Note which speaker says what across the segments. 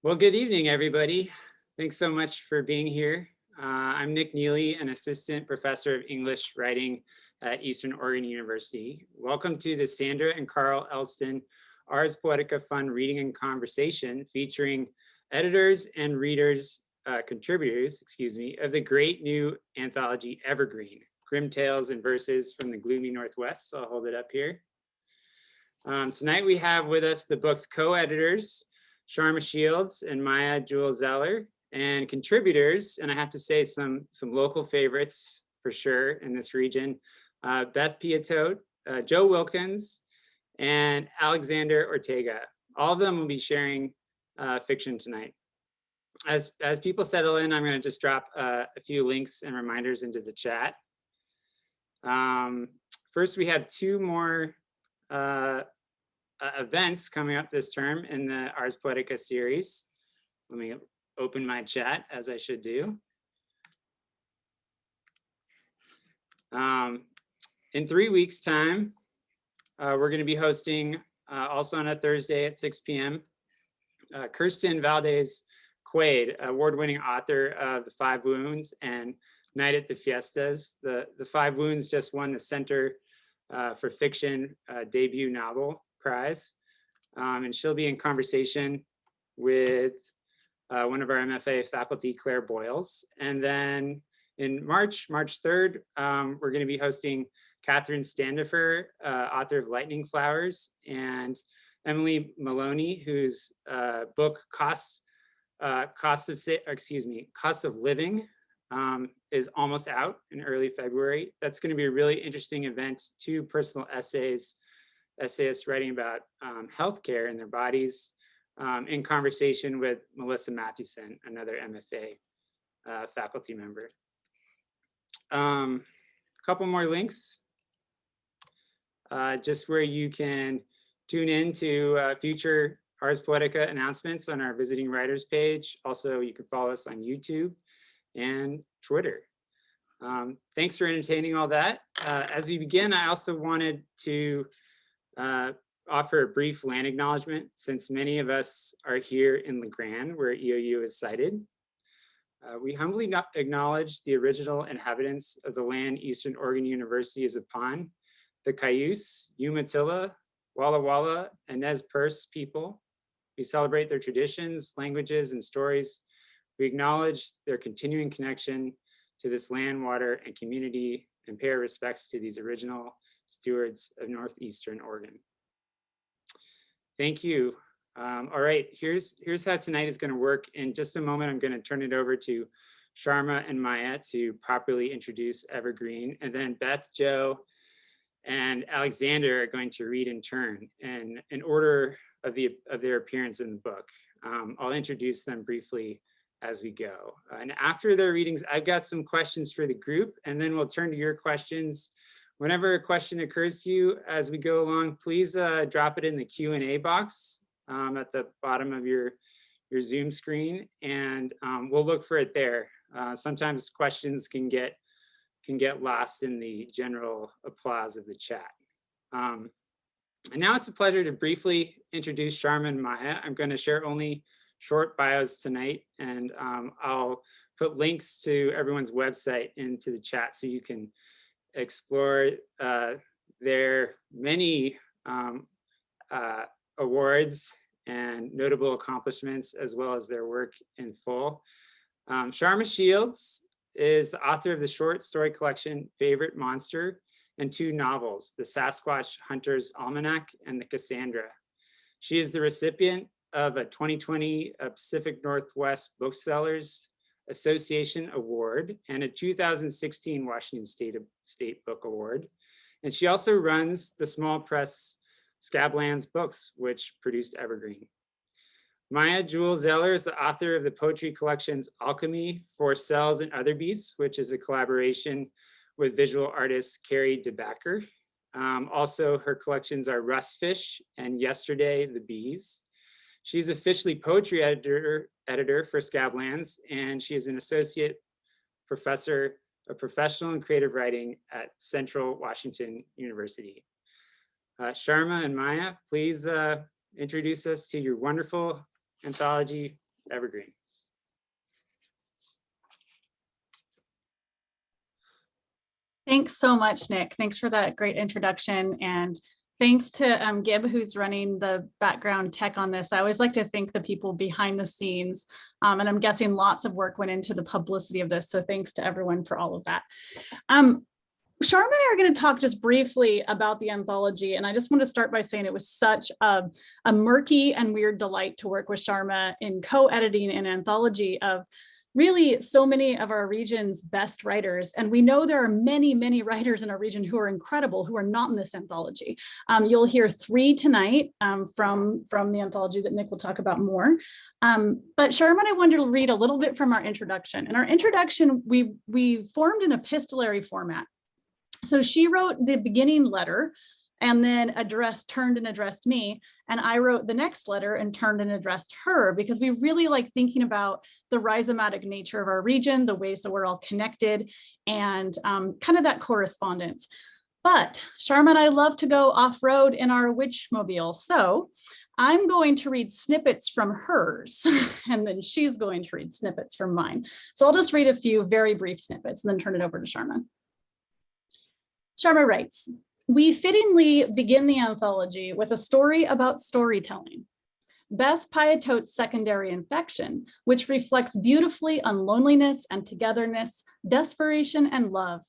Speaker 1: Well, good evening, everybody. Thanks so much for being here. I'm Nick Neely, an assistant professor of English writing at Eastern Oregon University. Welcome to the Sandra and Carl Ellston Ars Poetica Fun Reading and Conversation featuring editors and readers, contributors, of the great new anthology Evergreen, Grim Tales and Verses from the Gloomy Northwest. So I'll hold it up here. Tonight we have with us the book's co-editors, Sharma Shields and Maya Jewell Zeller, and contributors, and I have to say some local favorites for sure in this region, Beth Piatote, Joe Wilkins, and Alexander Ortega. All of them will be sharing fiction tonight. As people settle in, I'm going to just drop a few links and reminders into the chat. First, we have two more events coming up this term in the Ars Poetica series. Let me open my chat, as I should do. In 3 weeks' time, we're going to be hosting, also on a Thursday at 6 p.m., Kirsten Valdez Quaid, award-winning author of The Five Wounds and Night at the Fiestas. The Five Wounds just won the Center for Fiction debut novel prize, and she'll be in conversation with one of our MFA faculty, Claire Boyles. And then in March 3rd, we're going to be hosting Catherine Standifer, author of Lightning Flowers, and Emily Maloney, whose book Cost of Living is almost out in early February. That's going to be a really interesting event. Two personal essayists writing about healthcare in their bodies, in conversation with Melissa Mathewson, another MFA faculty member. A couple more links, just where you can tune in to future Ars Poetica announcements on our visiting writers page. Also, you can follow us on YouTube and Twitter. Thanks for entertaining all that. As we begin, I also wanted to offer a brief land acknowledgement, since many of us are here in La Grande, where EOU is sited. We humbly acknowledge the original inhabitants of the land Eastern Oregon University is upon, the Cayuse, Umatilla, Walla Walla, and Nez Perce people. We celebrate their traditions, languages, and stories. We acknowledge their continuing connection to this land, water, and community, and pay our respects to these original stewards of Northeastern Oregon. Thank you. All right, here's how tonight is going to work. In just a moment, I'm going to turn it over to Sharma and Maya to properly introduce Evergreen, and then Beth, Joe, and Alexander are going to read in turn, and in order of their appearance in the book. I'll introduce them briefly as we go. And after their readings, I've got some questions for the group, and then we'll turn to your questions. Whenever a question occurs to you as we go along, please drop it in the Q&A box at the bottom of your Zoom screen, and we'll look for it there. Sometimes questions can get lost in the general applause of the chat. And now it's a pleasure to briefly introduce Sharma and Maya. I'm going to share only short bios tonight, and I'll put links to everyone's website into the chat so you can explore their many awards and notable accomplishments, as well as their work in full. Sharma Shields is the author of the short story collection Favorite Monster and two novels, The Sasquatch Hunter's Almanac and The Cassandra. She is the recipient of a 2020 Pacific Northwest Booksellers Association Award and a 2016 Washington State Book Award. And she also runs the small press Scablands Books, which produced Evergreen. Maya Jewell Zeller is the author of the poetry collections Alchemy, For Selves and Other Beasts, which is a collaboration with visual artist Carrie DeBacker. Also, her collections are Rustfish and Yesterday, the Bees. She's officially poetry editor for Scablands, and she is an associate professor of professional and creative writing at Central Washington University. Sharma and Maya, please introduce us to your wonderful anthology, Evergreen.
Speaker 2: Thanks so much, Nick. Thanks for that great introduction. And thanks to Gib, who's running the background tech on this. I always like to thank the people behind the scenes. And I'm guessing lots of work went into the publicity of this. So thanks to everyone for all of that. Sharma and I are going to talk just briefly about the anthology. And I just want to start by saying it was such a murky and weird delight to work with Sharma in co-editing an anthology of really so many of our region's best writers. And we know there are many, many writers in our region who are incredible, who are not in this anthology. You'll hear 3 tonight from the anthology that Nick will talk about more. But Sharma and I wanted to read a little bit from our introduction. In our introduction, we formed an epistolary format. So she wrote the beginning letter and then turned and addressed me. And I wrote the next letter and turned and addressed her, because we really like thinking about the rhizomatic nature of our region, the ways that we're all connected, and kind of that correspondence. But Sharma and I love to go off-road in our witchmobile. So I'm going to read snippets from hers, and then she's going to read snippets from mine. So I'll just read a few very brief snippets and then turn it over to Sharma. Sharma writes, "We fittingly begin the anthology with a story about storytelling. Beth Piatote's secondary infection, which reflects beautifully on loneliness and togetherness, desperation and love.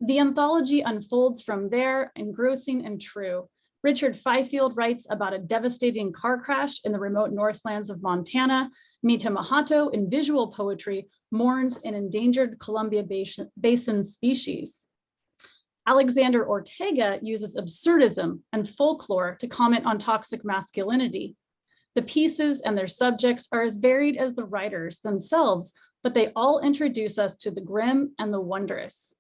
Speaker 2: The anthology unfolds from there, engrossing and true. Richard Fifield writes about a devastating car crash in the remote northlands of Montana. Mita Mahato, in visual poetry, mourns an endangered Columbia Basin species. Alexander Ortega uses absurdism and folklore to comment on toxic masculinity. The pieces and their subjects are as varied as the writers themselves, but they all introduce us to the grim and the wondrous.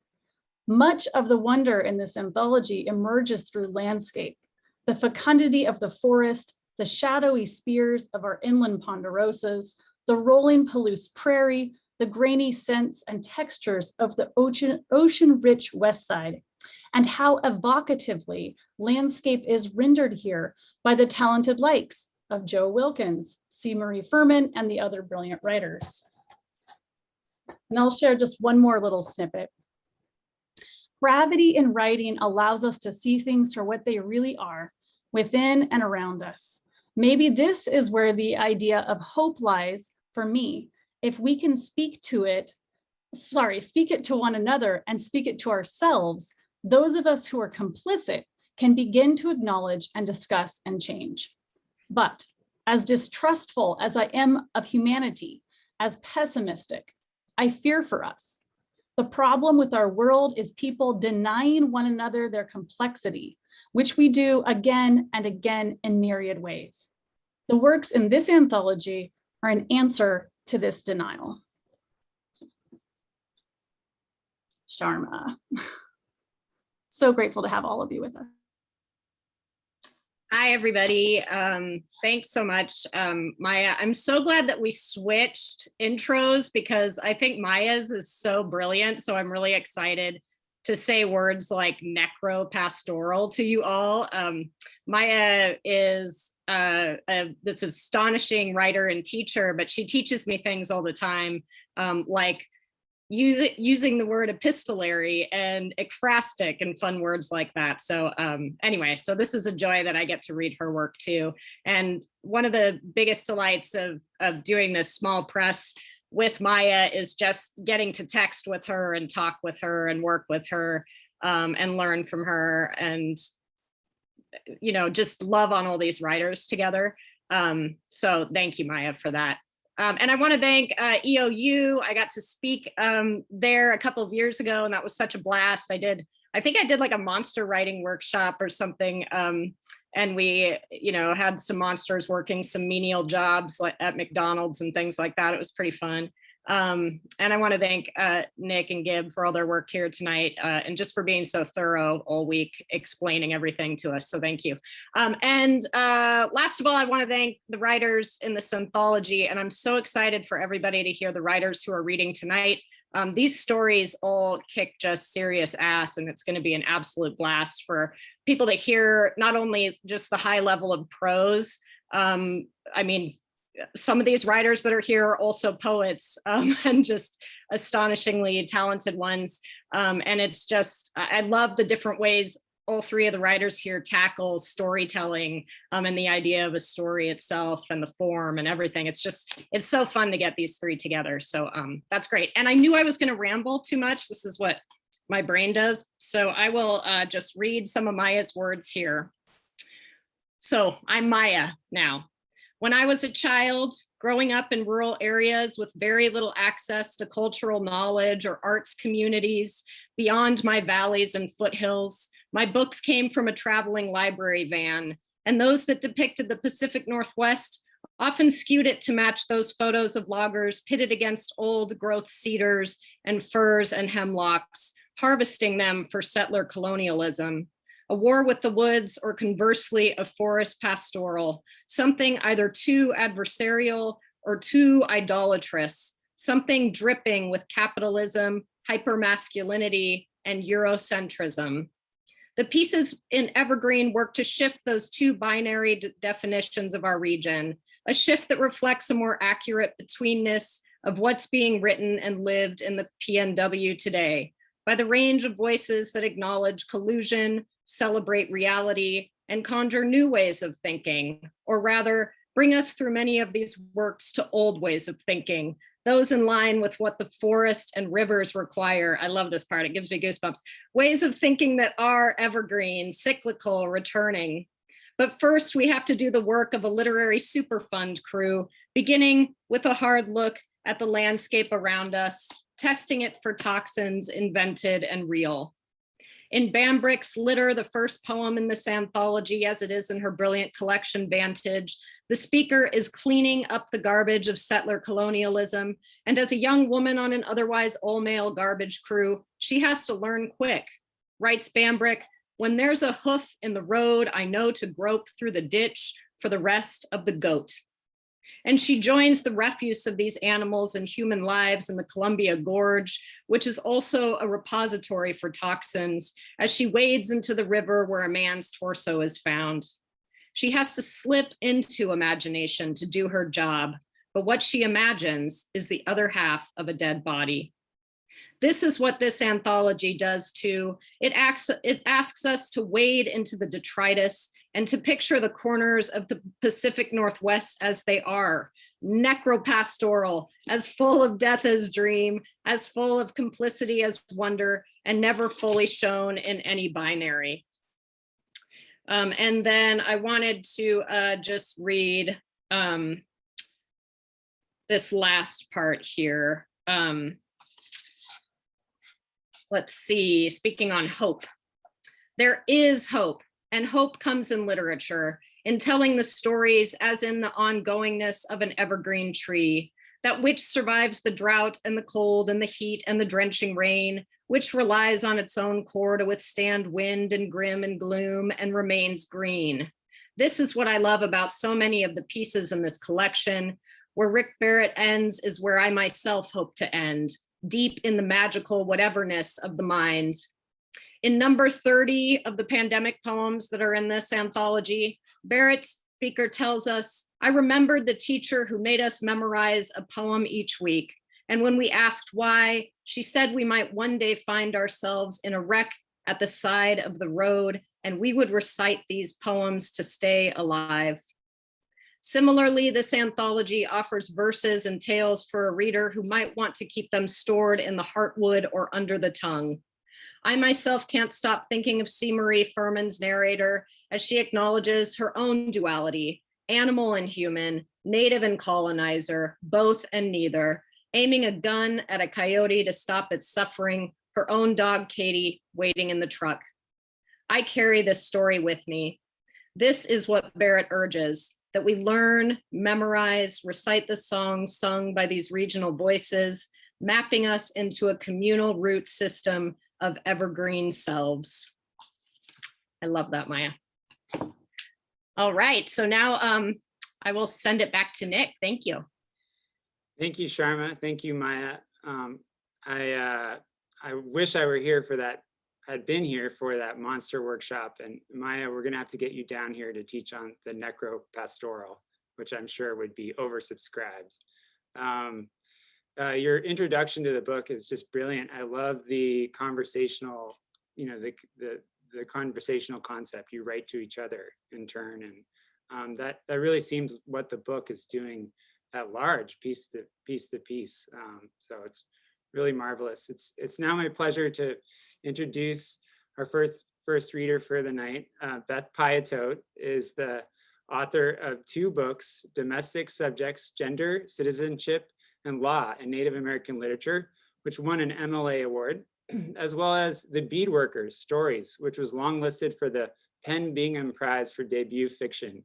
Speaker 2: Much of the wonder in this anthology emerges through landscape, the fecundity of the forest, the shadowy spears of our inland ponderosas, the rolling Palouse prairie, the grainy scents and textures of the ocean-rich West Side, and how evocatively landscape is rendered here by the talented likes of Joe Wilkins, C. Marie Furman, and the other brilliant writers." And I'll share just one more little snippet. "Gravity in writing allows us to see things for what they really are, within and around us. Maybe this is where the idea of hope lies for me. If we can speak it to one another and speak it to ourselves, those of us who are complicit can begin to acknowledge and discuss and change. But as distrustful as I am of humanity, as pessimistic, I fear for us. The problem with our world is people denying one another their complexity, which we do again and again in myriad ways. The works in this anthology are an answer to this denial." Sharma. So grateful to have all of you with us.
Speaker 3: Hi, everybody. Thanks so much, Maya. I'm so glad that we switched intros because I think Maya's is so brilliant. So I'm really excited to say words like necro-pastoral to you all. Maya is this astonishing writer and teacher, but she teaches me things all the time, like using the word epistolary and ekphrastic and fun words like that. So anyway, so this is a joy that I get to read her work too. And one of the biggest delights of doing this small press with Maya is just getting to text with her and talk with her and work with her and learn from her and, you know, just love on all these writers together. So thank you, Maya, for that. And I want to thank EOU. I got to speak there a couple of years ago, and that was such a blast. I think I did like a monster writing workshop or something. And we, you know, had some monsters working some menial jobs like at McDonald's and things like that. It was pretty fun. And I want to thank Nick and Gib for all their work here tonight and just for being so thorough all week, explaining everything to us. So thank you. And last of all, I want to thank the writers in this anthology. And I'm so excited for everybody to hear the writers who are reading tonight. These stories all kick just serious ass, and it's going to be an absolute blast for people to hear not only just the high level of prose. I mean, some of these writers that are here are also poets, and just astonishingly talented ones. And it's just, I love the different ways all three of the writers here tackle storytelling, and the idea of a story itself and the form and everything. It's so fun to get these three together. So that's great. And I knew I was going to ramble too much. This is what my brain does. So I will just read some of Maya's words here. So I'm Maya now. When I was a child, growing up in rural areas with very little access to cultural knowledge or arts communities beyond my valleys and foothills, my books came from a traveling library van, and those that depicted the Pacific Northwest often skewed it to match those photos of loggers pitted against old growth cedars and firs and hemlocks, harvesting them for settler colonialism. A war with the woods, or conversely, a forest pastoral, something either too adversarial or too idolatrous, something dripping with capitalism, hypermasculinity, and Eurocentrism. The pieces in Evergreen work to shift those two binary definitions of our region, a shift that reflects a more accurate betweenness of what's being written and lived in the PNW today, by the range of voices that acknowledge collusion, celebrate reality, and conjure new ways of thinking, or rather, bring us through many of these works to old ways of thinking, those in line with what the forest and rivers require. I love this part, it gives me goosebumps. Ways of thinking that are evergreen, cyclical, returning. But first, we have to do the work of a literary superfund crew, beginning with a hard look at the landscape around us, testing it for toxins invented and real. In Bambrick's Litter, the first poem in this anthology, as it is in her brilliant collection Vantage, the speaker is cleaning up the garbage of settler colonialism. And as a young woman on an otherwise all-male garbage crew, she has to learn quick. Writes Bambrick, when there's a hoof in the road, I know to grope through the ditch for the rest of the goat. And she joins the refuse of these animals and human lives in the Columbia Gorge, which is also a repository for toxins, as she wades into the river where a man's torso is found. She has to slip into imagination to do her job, but what she imagines is the other half of a dead body. This is what this anthology does too. It asks us to wade into the detritus and to picture the corners of the Pacific Northwest as they are, necropastoral, as full of death as dream, as full of complicity as wonder, and never fully shown in any binary. And then I wanted to just read this last part here. Let's see, speaking on hope. There is hope. And hope comes in literature, in telling the stories as in the ongoingness of an evergreen tree, that which survives the drought and the cold and the heat and the drenching rain, which relies on its own core to withstand wind and grim and gloom and remains green. This is what I love about so many of the pieces in this collection. Where Rick Barrett ends is where I myself hope to end, deep in the magical whateverness of the mind. In number 30 of the pandemic poems that are in this anthology, Barrett's speaker tells us, I remembered the teacher who made us memorize a poem each week. And when we asked why, she said we might one day find ourselves in a wreck at the side of the road, and we would recite these poems to stay alive. Similarly, this anthology offers verses and tales for a reader who might want to keep them stored in the heartwood or under the tongue. I myself can't stop thinking of C. Marie Furman's narrator as she acknowledges her own duality, animal and human, native and colonizer, both and neither, aiming a gun at a coyote to stop its suffering, her own dog, Katie, waiting in the truck. I carry this story with me. This is what Barrett urges, that we learn, memorize, recite the songs sung by these regional voices, mapping us into a communal root system of evergreen selves. I love that, Maya. All right, so now I will send it back to Nick. Thank you.
Speaker 1: Thank you, Sharma. Thank you, Maya. I wish I were here for that. I'd been here for that monster workshop. And Maya, we're gonna have to get you down here to teach on the necropastoral, which I'm sure would be oversubscribed. Your introduction to the book is just brilliant. I love the conversational, the conversational concept. You write to each other in turn, and that really seems what the book is doing at large, piece to piece. So it's really marvelous. It's now my pleasure to introduce our first reader for the night. Beth Piatote is the author of 2 books, Domestic Subjects, Gender, Citizenship, and Law in Native American Literature, which won an MLA award, as well as The Beadworkers, Stories, which was longlisted for the PEN Bingham Prize for debut fiction.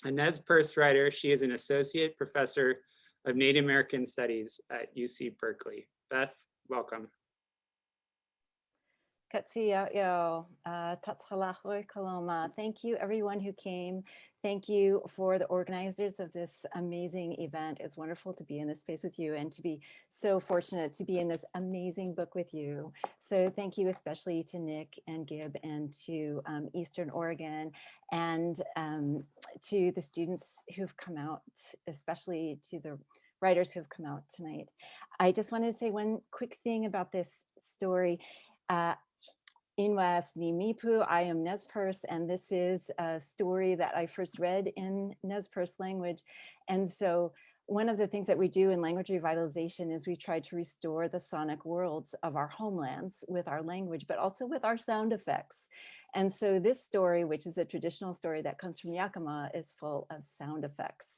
Speaker 1: A Nez Perce writer, she is an associate professor of Native American Studies at UC Berkeley. Beth, welcome.
Speaker 4: Thank you everyone who came. Thank you for the organizers of this amazing event. It's wonderful to be in this space with you and to be so fortunate to be in this amazing book with you. So thank you especially to Nick and Gib and to Eastern Oregon and to the students who've come out, especially to the writers who have come out tonight. I just wanted to say one quick thing about this story. Inwas Nimipu, I am Nez Perce, and this is a story that I first read in Nez Perce language. And so one of the things that we do in language revitalization is we try to restore the sonic worlds of our homelands with our language, but also with our sound effects. And so this story, which is a traditional story that comes from Yakima, is full of sound effects.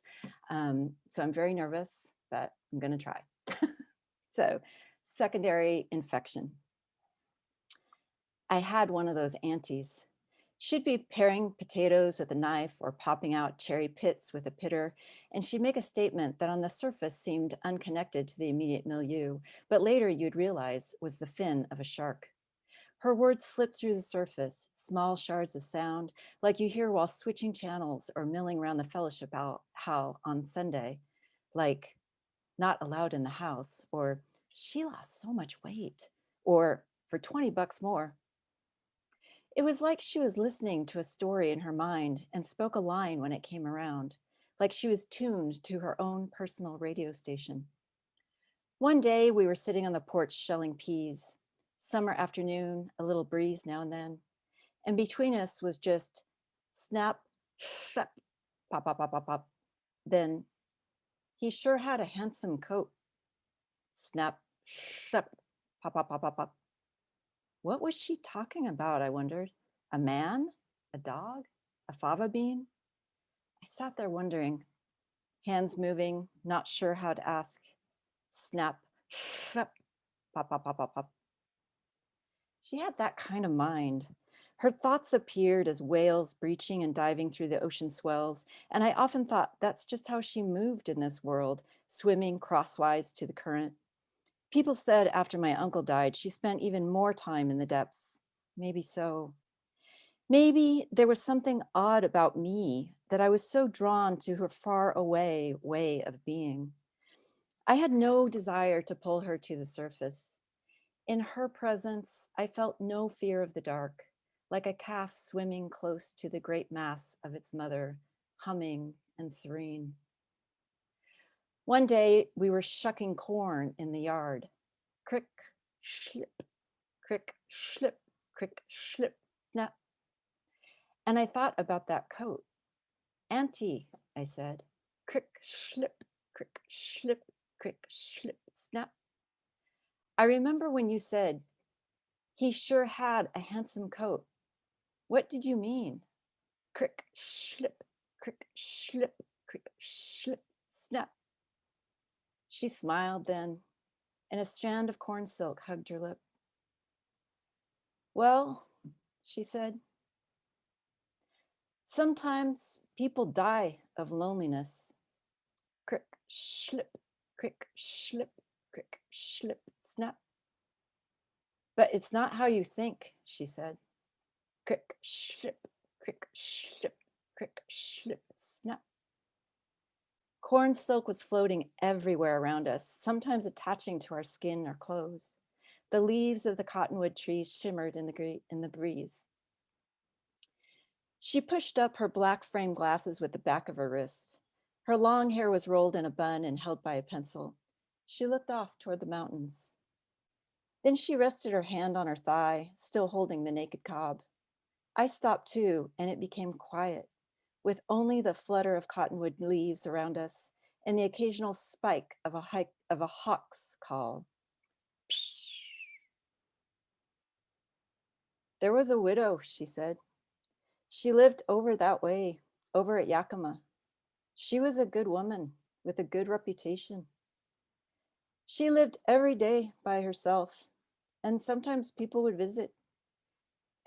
Speaker 4: So I'm very nervous, but I'm gonna try. So, secondary infection. I had one of those aunties. She'd be paring potatoes with a knife or popping out cherry pits with a pitter, and she'd make a statement that on the surface seemed unconnected to the immediate milieu, but later you'd realize was the fin of a shark. Her words slipped through the surface, small shards of sound, like you hear while switching channels or milling around the fellowship hall on Sunday, like not allowed in the house, or she lost so much weight, or for 20 bucks more. It was like she was listening to a story in her mind and spoke a line when it came around, like she was tuned to her own personal radio station. One day we were sitting on the porch shelling peas, summer afternoon, a little breeze now and then, and between us was just snap, snap, pop, pop, pop, pop, pop. Then he sure had a handsome coat. Snap, snap, pop, pop, pop, pop, pop. What was she talking about, I wondered? A man? A dog? A fava bean? I sat there wondering, hands moving, not sure how to ask. Snap, snap, pop, pop, pop, pop, pop. She had that kind of mind. Her thoughts appeared as whales breaching and diving through the ocean swells, and I often thought that's just how she moved in this world, swimming crosswise to the current. People said after my uncle died, she spent even more time in the depths. Maybe so. Maybe there was something odd about me that I was so drawn to her far away way of being. I had no desire to pull her to the surface. In her presence, I felt no fear of the dark, like a calf swimming close to the great mass of its mother, humming and serene. One day we were shucking corn in the yard. Crick, slip, crick, slip, crick, slip, snap. And I thought about that coat. Auntie, I said, crick, slip, crick, slip, crick, slip, snap. I remember when you said, he sure had a handsome coat. What did you mean? Crick, slip, crick, slip, crick, slip, snap. She smiled then, and a strand of corn silk hugged her lip. Well, she said, sometimes people die of loneliness. Crick, slip, crick, slip, crick, slip, snap. But it's not how you think, she said. Crick, slip, crick, slip, crick, slip, snap. Corn silk was floating everywhere around us, sometimes attaching to our skin or clothes. The leaves of the cottonwood trees shimmered in the breeze. She pushed up her black frame glasses with the back of her wrist. Her long hair was rolled in a bun and held by a pencil. She looked off toward the mountains. Then she rested her hand on her thigh, still holding the naked cob. I stopped too, and it became quiet, with only the flutter of cottonwood leaves around us and the occasional spike of a hawk's call. Psh. There was a widow, she said. She lived over that way, over at Yakima. She was a good woman with a good reputation. She lived every day by herself, and sometimes people would visit.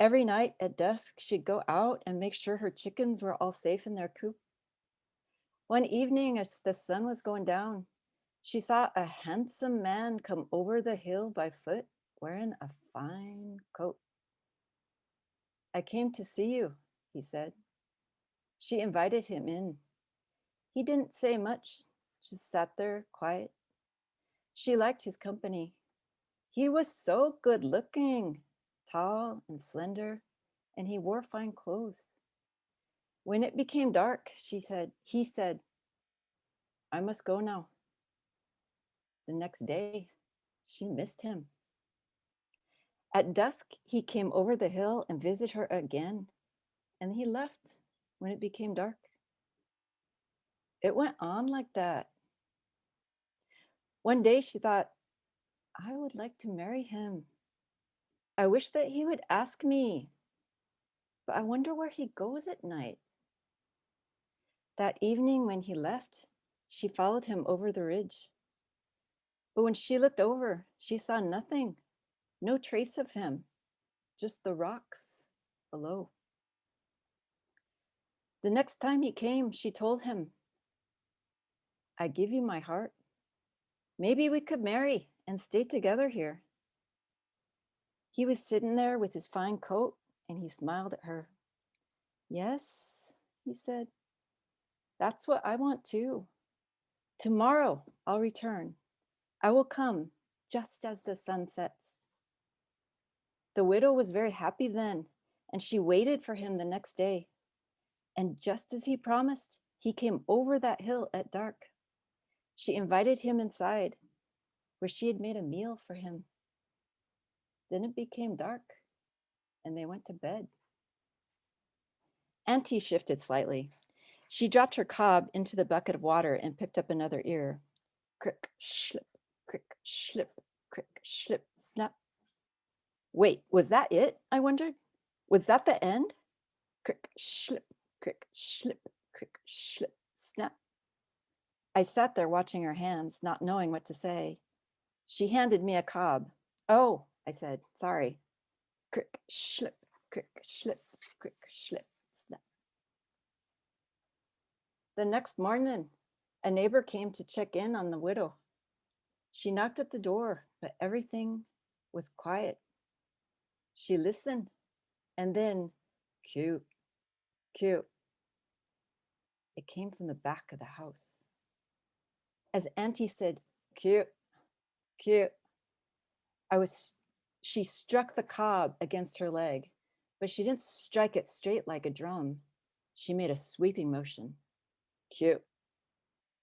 Speaker 4: Every night at dusk, she'd go out and make sure her chickens were all safe in their coop. One evening, as the sun was going down, she saw a handsome man come over the hill by foot, wearing a fine coat. I came to see you, he said. She invited him in. He didn't say much, just sat there quiet. She liked his company. He was so good looking, tall and slender, and he wore fine clothes. When it became dark, he said, I must go now. The next day, she missed him. At dusk, he came over the hill and visited her again, and he left when it became dark. It went on like that. One day she thought, I would like to marry him. I wish that he would ask me, but I wonder where he goes at night. That evening when he left, she followed him over the ridge. But when she looked over, she saw nothing, no trace of him, just the rocks below. The next time he came, she told him, I give you my heart. Maybe we could marry and stay together here. He was sitting there with his fine coat and he smiled at her. Yes, he said, that's what I want too. Tomorrow I'll return. I will come just as the sun sets. The widow was very happy then, and she waited for him the next day. And just as he promised, he came over that hill at dark. She invited him inside, where she had made a meal for him. Then it became dark, and they went to bed. Auntie shifted slightly. She dropped her cob into the bucket of water and picked up another ear. Crick, slip, crick, slip, crick, slip, snap. Wait, was that it? I wondered. Was that the end? Crick, slip, crick, slip, crick, slip, snap. I sat there watching her hands, not knowing what to say. She handed me a cob. Oh, I said, sorry. Crick, slip, crick, slip, snap. The next morning, a neighbor came to check in on the widow. She knocked at the door, but everything was quiet. She listened, and then, cute, cute. It came from the back of the house. As Auntie said, cute, cute, she struck the cob against her leg, but she didn't strike it straight like a drum. She made a sweeping motion. Cute,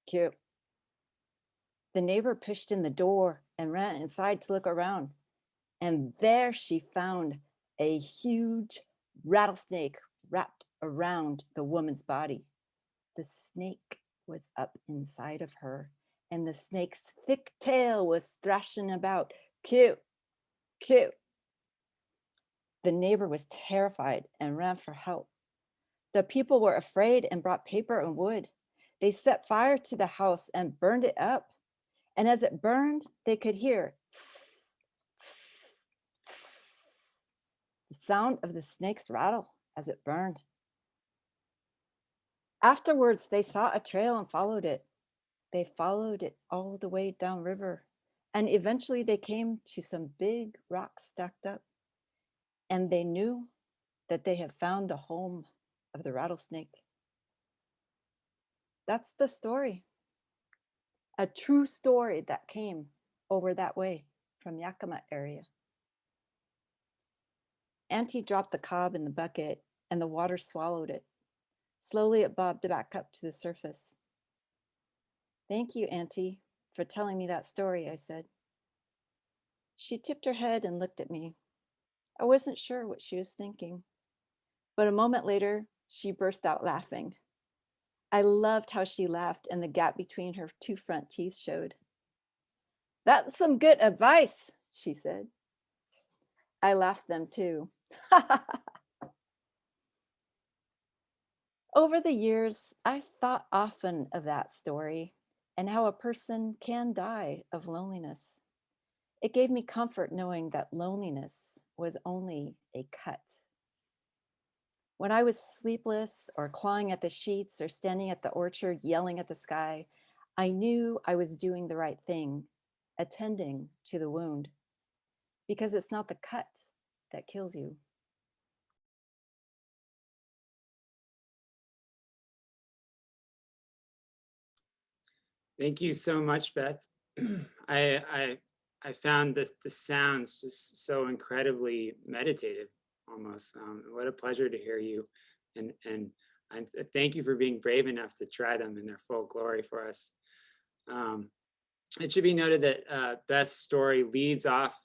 Speaker 4: cute. The neighbor pushed in the door and ran inside to look around. And there she found a huge rattlesnake wrapped around the woman's body. The snake was up inside of her, and the snake's thick tail was thrashing about. Cute, cute. The neighbor was terrified and ran for help. The people were afraid and brought paper and wood. They set fire to the house and burned it up. And as it burned, they could hear the sound of the snake's rattle as it burned. Afterwards, they saw a trail and followed it. They followed it all the way downriver, and eventually they came to some big rocks stacked up. And they knew that they had found the home of the rattlesnake. That's the story. A true story that came over that way from Yakima area. Auntie dropped the cob in the bucket and the water swallowed it. Slowly it bobbed back up to the surface. Thank you, Auntie, for telling me that story, I said. She tipped her head and looked at me. I wasn't sure what she was thinking, but a moment later, she burst out laughing. I loved how she laughed and the gap between her two front teeth showed. That's some good advice, she said. I laughed them too. Over the years, I've thought often of that story and how a person can die of loneliness. It gave me comfort knowing that loneliness was only a cut. When I was sleepless or clawing at the sheets or standing at the orchard yelling at the sky, I knew I was doing the right thing, attending to the wound, because it's not the cut that kills you.
Speaker 1: Thank you so much, Beth. I found the sounds just so incredibly meditative, almost. What a pleasure to hear you, and I thank you for being brave enough to try them in their full glory for us. It should be noted that Beth's story leads off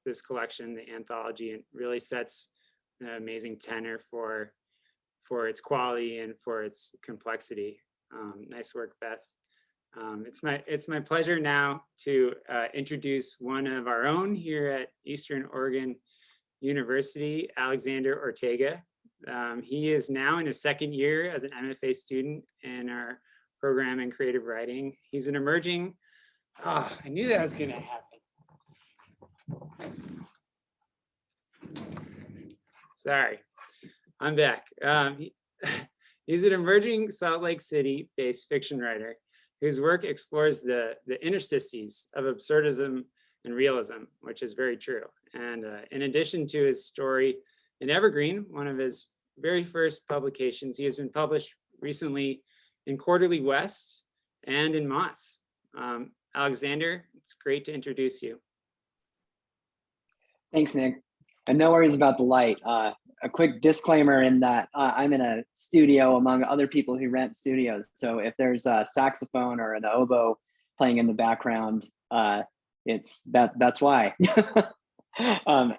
Speaker 1: this collection, the anthology, and really sets an amazing tenor for its quality and for its complexity. Nice work, Beth. It's my pleasure now to introduce one of our own here at Eastern Oregon University, Alexander Ortega. He is now in his second year as an MFA student in our program in creative writing. He's an emerging, I knew that was gonna happen. Sorry, I'm back. He's an emerging Salt Lake City-based fiction writer whose work explores the interstices of absurdism and realism, which is very true. And in addition to his story in Evergreen, one of his very first publications, he has been published recently in Quarterly West and in Moss. Alexander, it's great to introduce you.
Speaker 5: Thanks, Nick. And no worries about the light. A quick disclaimer in that I'm in a studio among other people who rent studios. So if there's a saxophone or an oboe playing in the background, that's why. I'm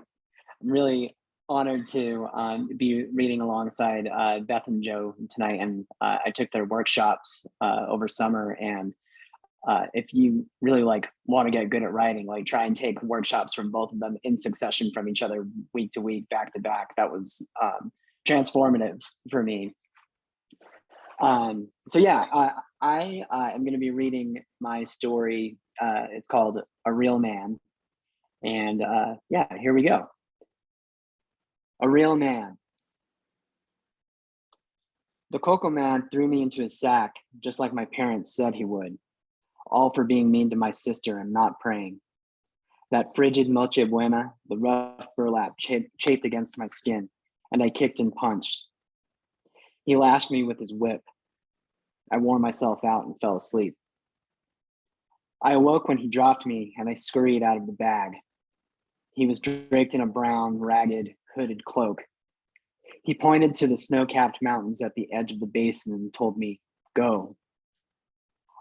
Speaker 5: really honored to be reading alongside Beth and Joe tonight, and I took their workshops over summer. And if you really want to get good at writing, try and take workshops from both of them in succession from each other, week to week, back to back. That was transformative for me. So yeah, I am going to be reading my story. It's called A Real Man. And yeah, here we go. A real man. The Cocoa Man threw me into his sack, just like my parents said he would. All for being mean to my sister and not praying. That frigid Noche Buena, the rough burlap chafed against my skin, and I kicked and punched. He lashed me with his whip. I wore myself out and fell asleep. I awoke when he dropped me, and I scurried out of the bag. He was draped in a brown, ragged, hooded cloak. He pointed to the snow-capped mountains at the edge of the basin and told me, "Go."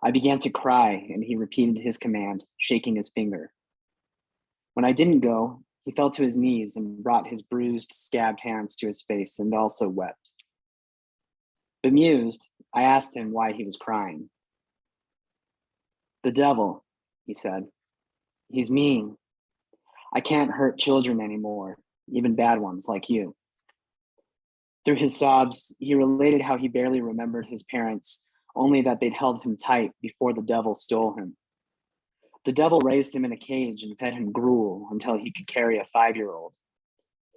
Speaker 5: I began to cry, and he repeated his command, shaking his finger. When I didn't go, he fell to his knees and brought his bruised, scabbed hands to his face and also wept. Bemused, I asked him why he was crying. "The devil," he said. "He's mean. I can't hurt children anymore, even bad ones like you." Through his sobs, he related how he barely remembered his parents, only that they'd held him tight before the devil stole him. The devil raised him in a cage and fed him gruel until he could carry a 5-year-old.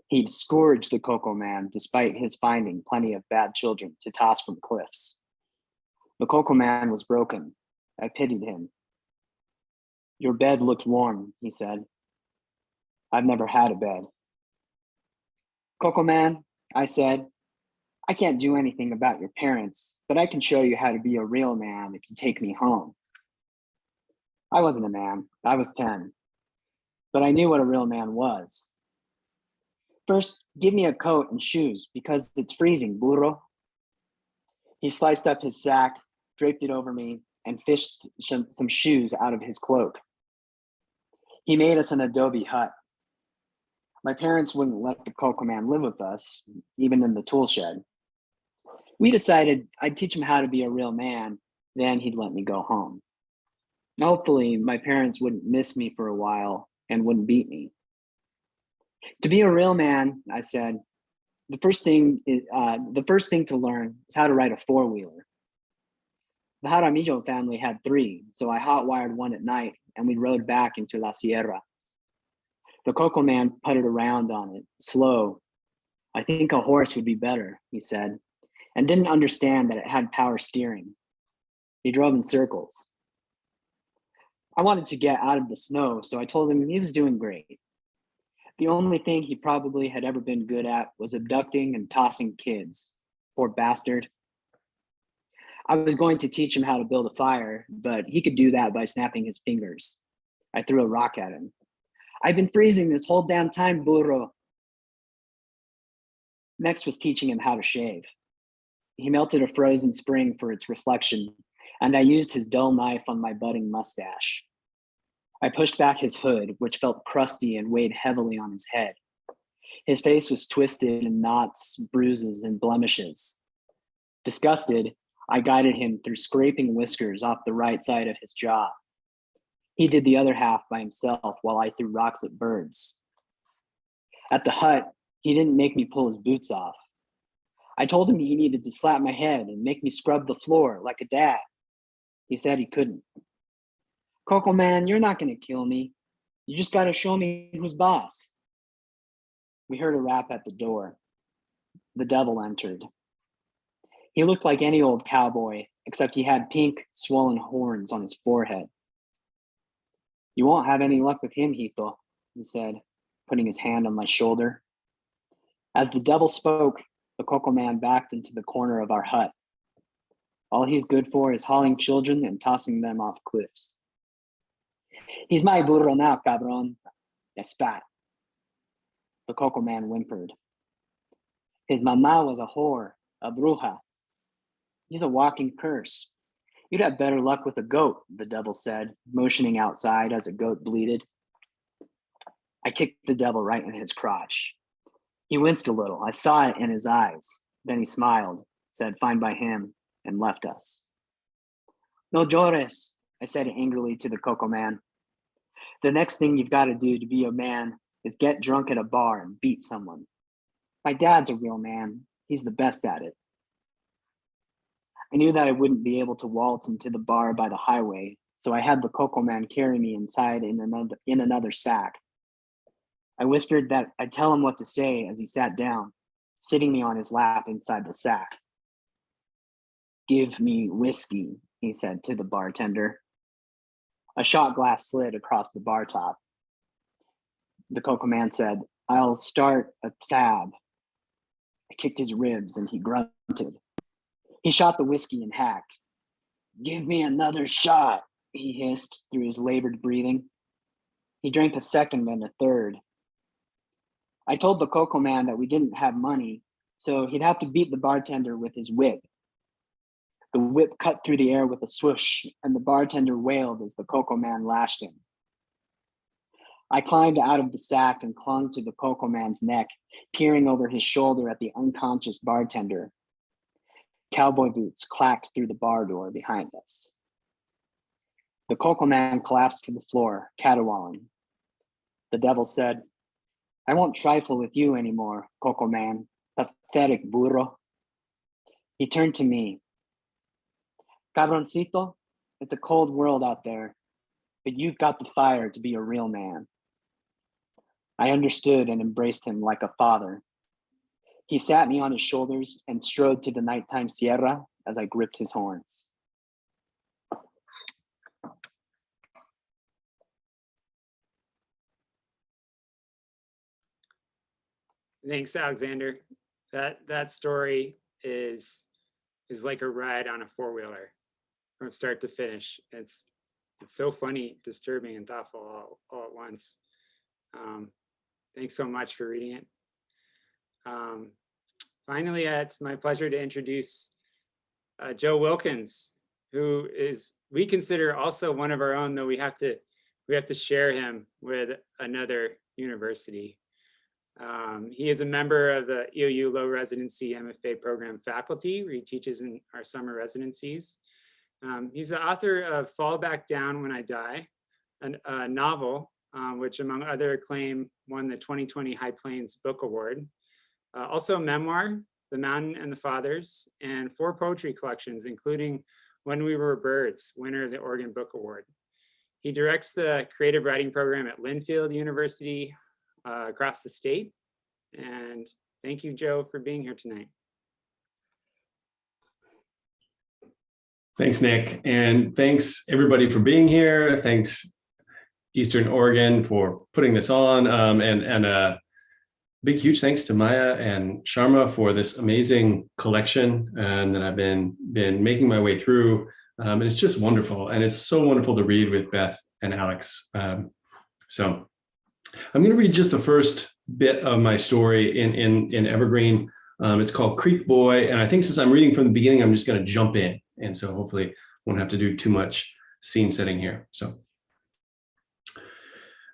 Speaker 5: He'd scourged the Cocoa Man despite his finding plenty of bad children to toss from cliffs. The Cocoa Man was broken. I pitied him. "Your bed looked warm," he said. "I've never had a bed." "Cocoa Man," I said, "I can't do anything about your parents, but I can show you how to be a real man if you take me home." I wasn't a man. I was 10. But I knew what a real man was. "First, give me a coat and shoes because it's freezing, burro." He sliced up his sack, draped it over me, and fished some shoes out of his cloak. He made us an adobe hut. My parents wouldn't let the Coco Man live with us, even in the tool shed. We decided I'd teach him how to be a real man, then he'd let me go home. Hopefully, my parents wouldn't miss me for a while and wouldn't beat me. To be a real man, I said, the first thing to learn is how to ride a four-wheeler. The Jaramillo family had 3, so I hot-wired one at night and we rode back into La Sierra. The Coco Man putted around on it, slow. I think a horse would be better, he said, and didn't understand that it had power steering. He drove in circles. I wanted to get out of the snow, so I told him he was doing great. The only thing he probably had ever been good at was abducting and tossing kids. Poor bastard. I was going to teach him how to build a fire, but he could do that by snapping his fingers. I threw a rock at him. I've been freezing this whole damn time, burro. Next was teaching him how to shave. He melted a frozen spring for its reflection, and I used his dull knife on my budding mustache. I pushed back his hood, which felt crusty and weighed heavily on his head. His face was twisted in knots, bruises, and blemishes. Disgusted, I guided him through scraping whiskers off the right side of his jaw. He did the other half by himself while I threw rocks at birds. At the hut, he didn't make me pull his boots off. I told him he needed to slap my head and make me scrub the floor like a dad. He said he couldn't. Coco Man, you're not gonna kill me. You just gotta show me who's boss. We heard a rap at the door. The devil entered. He looked like any old cowboy, except he had pink, swollen horns on his forehead. You won't have any luck with him, Hito, he said, putting his hand on my shoulder. As the devil spoke, the Coco Man backed into the corner of our hut. All he's good for is hauling children and tossing them off cliffs. He's my burro now, cabron. I spat. The Coco Man whimpered. His mama was a whore, a bruja. He's a walking curse. You'd have better luck with a goat, the devil said, motioning outside as a goat bleated. I kicked the devil right in his crotch. He winced a little. I saw it in his eyes. Then he smiled, said fine by him, and left us. No llores, I said angrily to the Coco Man. The next thing you've got to do to be a man is get drunk at a bar and beat someone. My dad's a real man. He's the best at it. I knew that I wouldn't be able to waltz into the bar by the highway, so I had the Coco Man carry me inside in another sack. I whispered that I'd tell him what to say as he sat down, sitting me on his lap inside the sack. Give me whiskey, he said to the bartender. A shot glass slid across the bar top. The Coco Man said, I'll start a tab. I kicked his ribs and he grunted. He shot the whiskey in hack. Give me another shot, he hissed through his labored breathing. He drank a second and a third. I told the Coco Man that we didn't have money, so he'd have to beat the bartender with his whip. The whip cut through the air with a swoosh, and the bartender wailed as the Coco Man lashed him. I climbed out of the sack and clung to the Coco Man's neck, peering over his shoulder at the unconscious bartender. Cowboy boots clacked through the bar door behind us. The Coco Man collapsed to the floor, caterwauling. The devil said, I won't trifle with you anymore, Coco Man, pathetic burro. He turned to me. Cabroncito, it's a cold world out there, but you've got the fire to be a real man. I understood and embraced him like a father. He sat me on his shoulders and strode to the nighttime sierra as I gripped his horns.
Speaker 1: Thanks, Alexander. That story is like a ride on a four-wheeler from start to finish. It's so funny, disturbing, and thoughtful all at once. Thanks so much for reading it. Finally, it's my pleasure to introduce Joe Wilkins, who is, we consider also one of our own, though we have to share him with another university. He is a member of the EOU Low Residency MFA program faculty, where he teaches in our summer residencies. He's the author of Fall Back Down When I Die, a novel, which among other acclaim won the 2020 High Plains Book Award. Also a memoir, The Mountain and the Fathers, and 4 poetry collections, including When We Were Birds, winner of the Oregon Book Award. He directs the creative writing program at Linfield University across the state. And thank you, Joe, for being here tonight.
Speaker 6: Thanks, Nick. And thanks everybody for being here. Thanks Eastern Oregon for putting this on. And a big, huge thanks to Maya and Sharma for this amazing collection that I've been making my way through. And it's just wonderful. And it's so wonderful to read with Beth and Alex. So I'm going to read just the first bit of my story in Evergreen. It's called Creekboy. And I think since I'm reading from the beginning, I'm just going to jump in. And so hopefully won't have to do too much scene setting here. So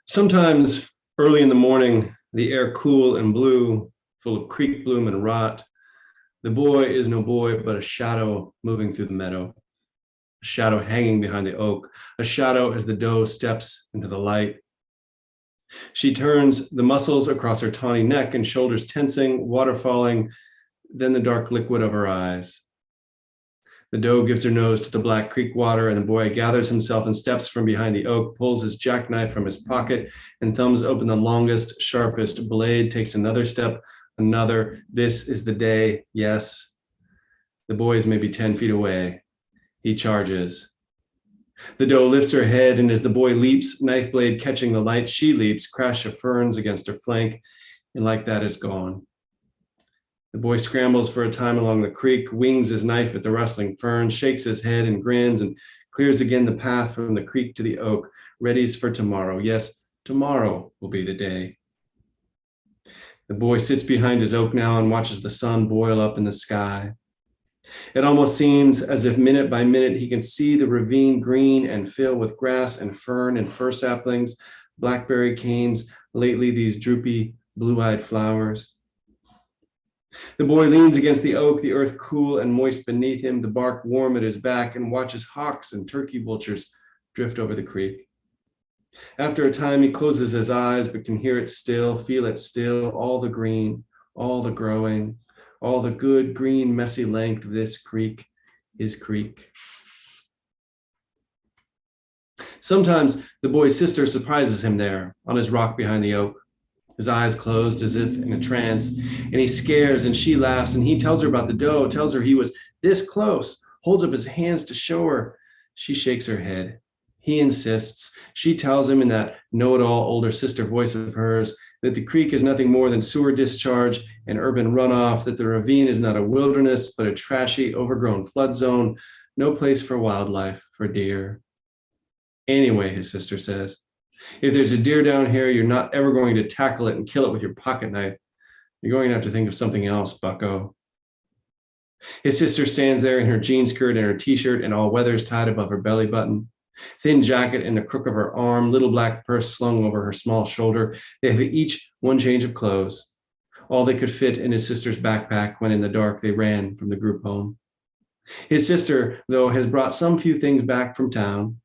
Speaker 6: sometimes early in the morning, the air cool and blue, full of creek bloom and rot. The boy is no boy, but a shadow moving through the meadow. A shadow hanging behind the oak. A shadow as the doe steps into the light. She turns, the muscles across her tawny neck and shoulders tensing, water falling, then the dark liquid of her eyes. The doe gives her nose to the black creek water, and the boy gathers himself and steps from behind the oak, pulls his jackknife from his pocket, and thumbs open the longest, sharpest blade, takes another step, another. This is the day, yes. The boy is maybe 10 feet away. He charges. The doe lifts her head, and as the boy leaps, knife blade catching the light, she leaps, crash of ferns against her flank, and like that is gone. The boy scrambles for a time along the creek, wings his knife at the rustling ferns, shakes his head and grins, and clears again the path from the creek to the oak, readies for tomorrow. Yes, tomorrow will be the day. The boy sits behind his oak now and watches the sun boil up in the sky. It almost seems as if minute by minute he can see the ravine green and fill with grass and fern and fir saplings, blackberry canes, lately these droopy, blue-eyed flowers. The boy leans against the oak, the earth cool and moist beneath him, the bark warm at his back, and watches hawks and turkey vultures drift over the creek. After a time, he closes his eyes, but can hear it still, feel it still, all the green, all the growing, all the good, green, messy length of this creek, his creek. Sometimes the boy's sister surprises him there on his rock behind the oak. His eyes closed as if in a trance, and he scares and she laughs, and he tells her about the doe, tells her he was this close, holds up his hands to show her. She shakes her head. He insists. She tells him in that know-it-all older sister voice of hers that the creek is nothing more than sewer discharge and urban runoff, that the ravine is not a wilderness, but a trashy, overgrown flood zone, no place for wildlife, for deer. Anyway, his sister says, if there's a deer down here, you're not ever going to tackle it and kill it with your pocket knife. You're going to have to think of something else, bucko. His sister stands there in her jean skirt and her t-shirt and all weathers tied above her belly button, thin jacket in the crook of her arm, little black purse slung over her small shoulder. They have each one change of clothes, all they could fit in his sister's backpack when in the dark they ran from the group home. His sister, though, has brought some few things back from town,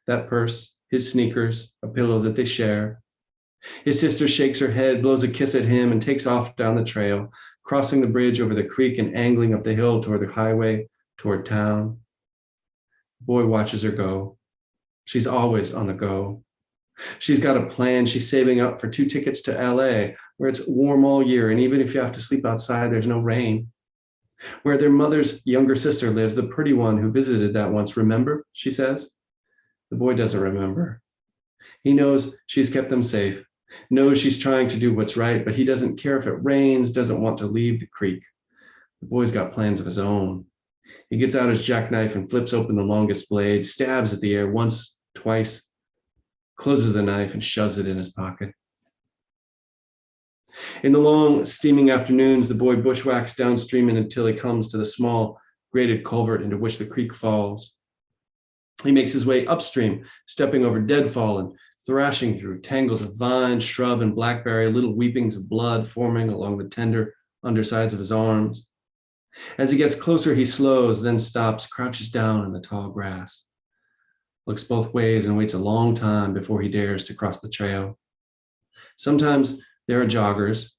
Speaker 6: that purse, his sneakers, a pillow that they share. His sister shakes her head, blows a kiss at him, and takes off down the trail, crossing the bridge over the creek and angling up the hill toward the highway, toward town. The boy watches her go. She's always on the go. She's got a plan. She's saving up for 2 tickets to LA, where it's warm all year, and even if you have to sleep outside, there's no rain. Where their mother's younger sister lives, the pretty one who visited that once. Remember, she says. The boy doesn't remember. He knows she's kept them safe, knows she's trying to do what's right, but he doesn't care if it rains, doesn't want to leave the creek. The boy's got plans of his own. He gets out his jackknife and flips open the longest blade, stabs at the air once, twice, closes the knife and shoves it in his pocket. In the long, steaming afternoons, the boy bushwhacks downstream until he comes to the small, graded culvert into which the creek falls. He makes his way upstream, stepping over deadfall and thrashing through tangles of vine, shrub, and blackberry, little weepings of blood forming along the tender undersides of his arms. As he gets closer, he slows, then stops, crouches down in the tall grass, looks both ways and waits a long time before he dares to cross the trail. Sometimes there are joggers,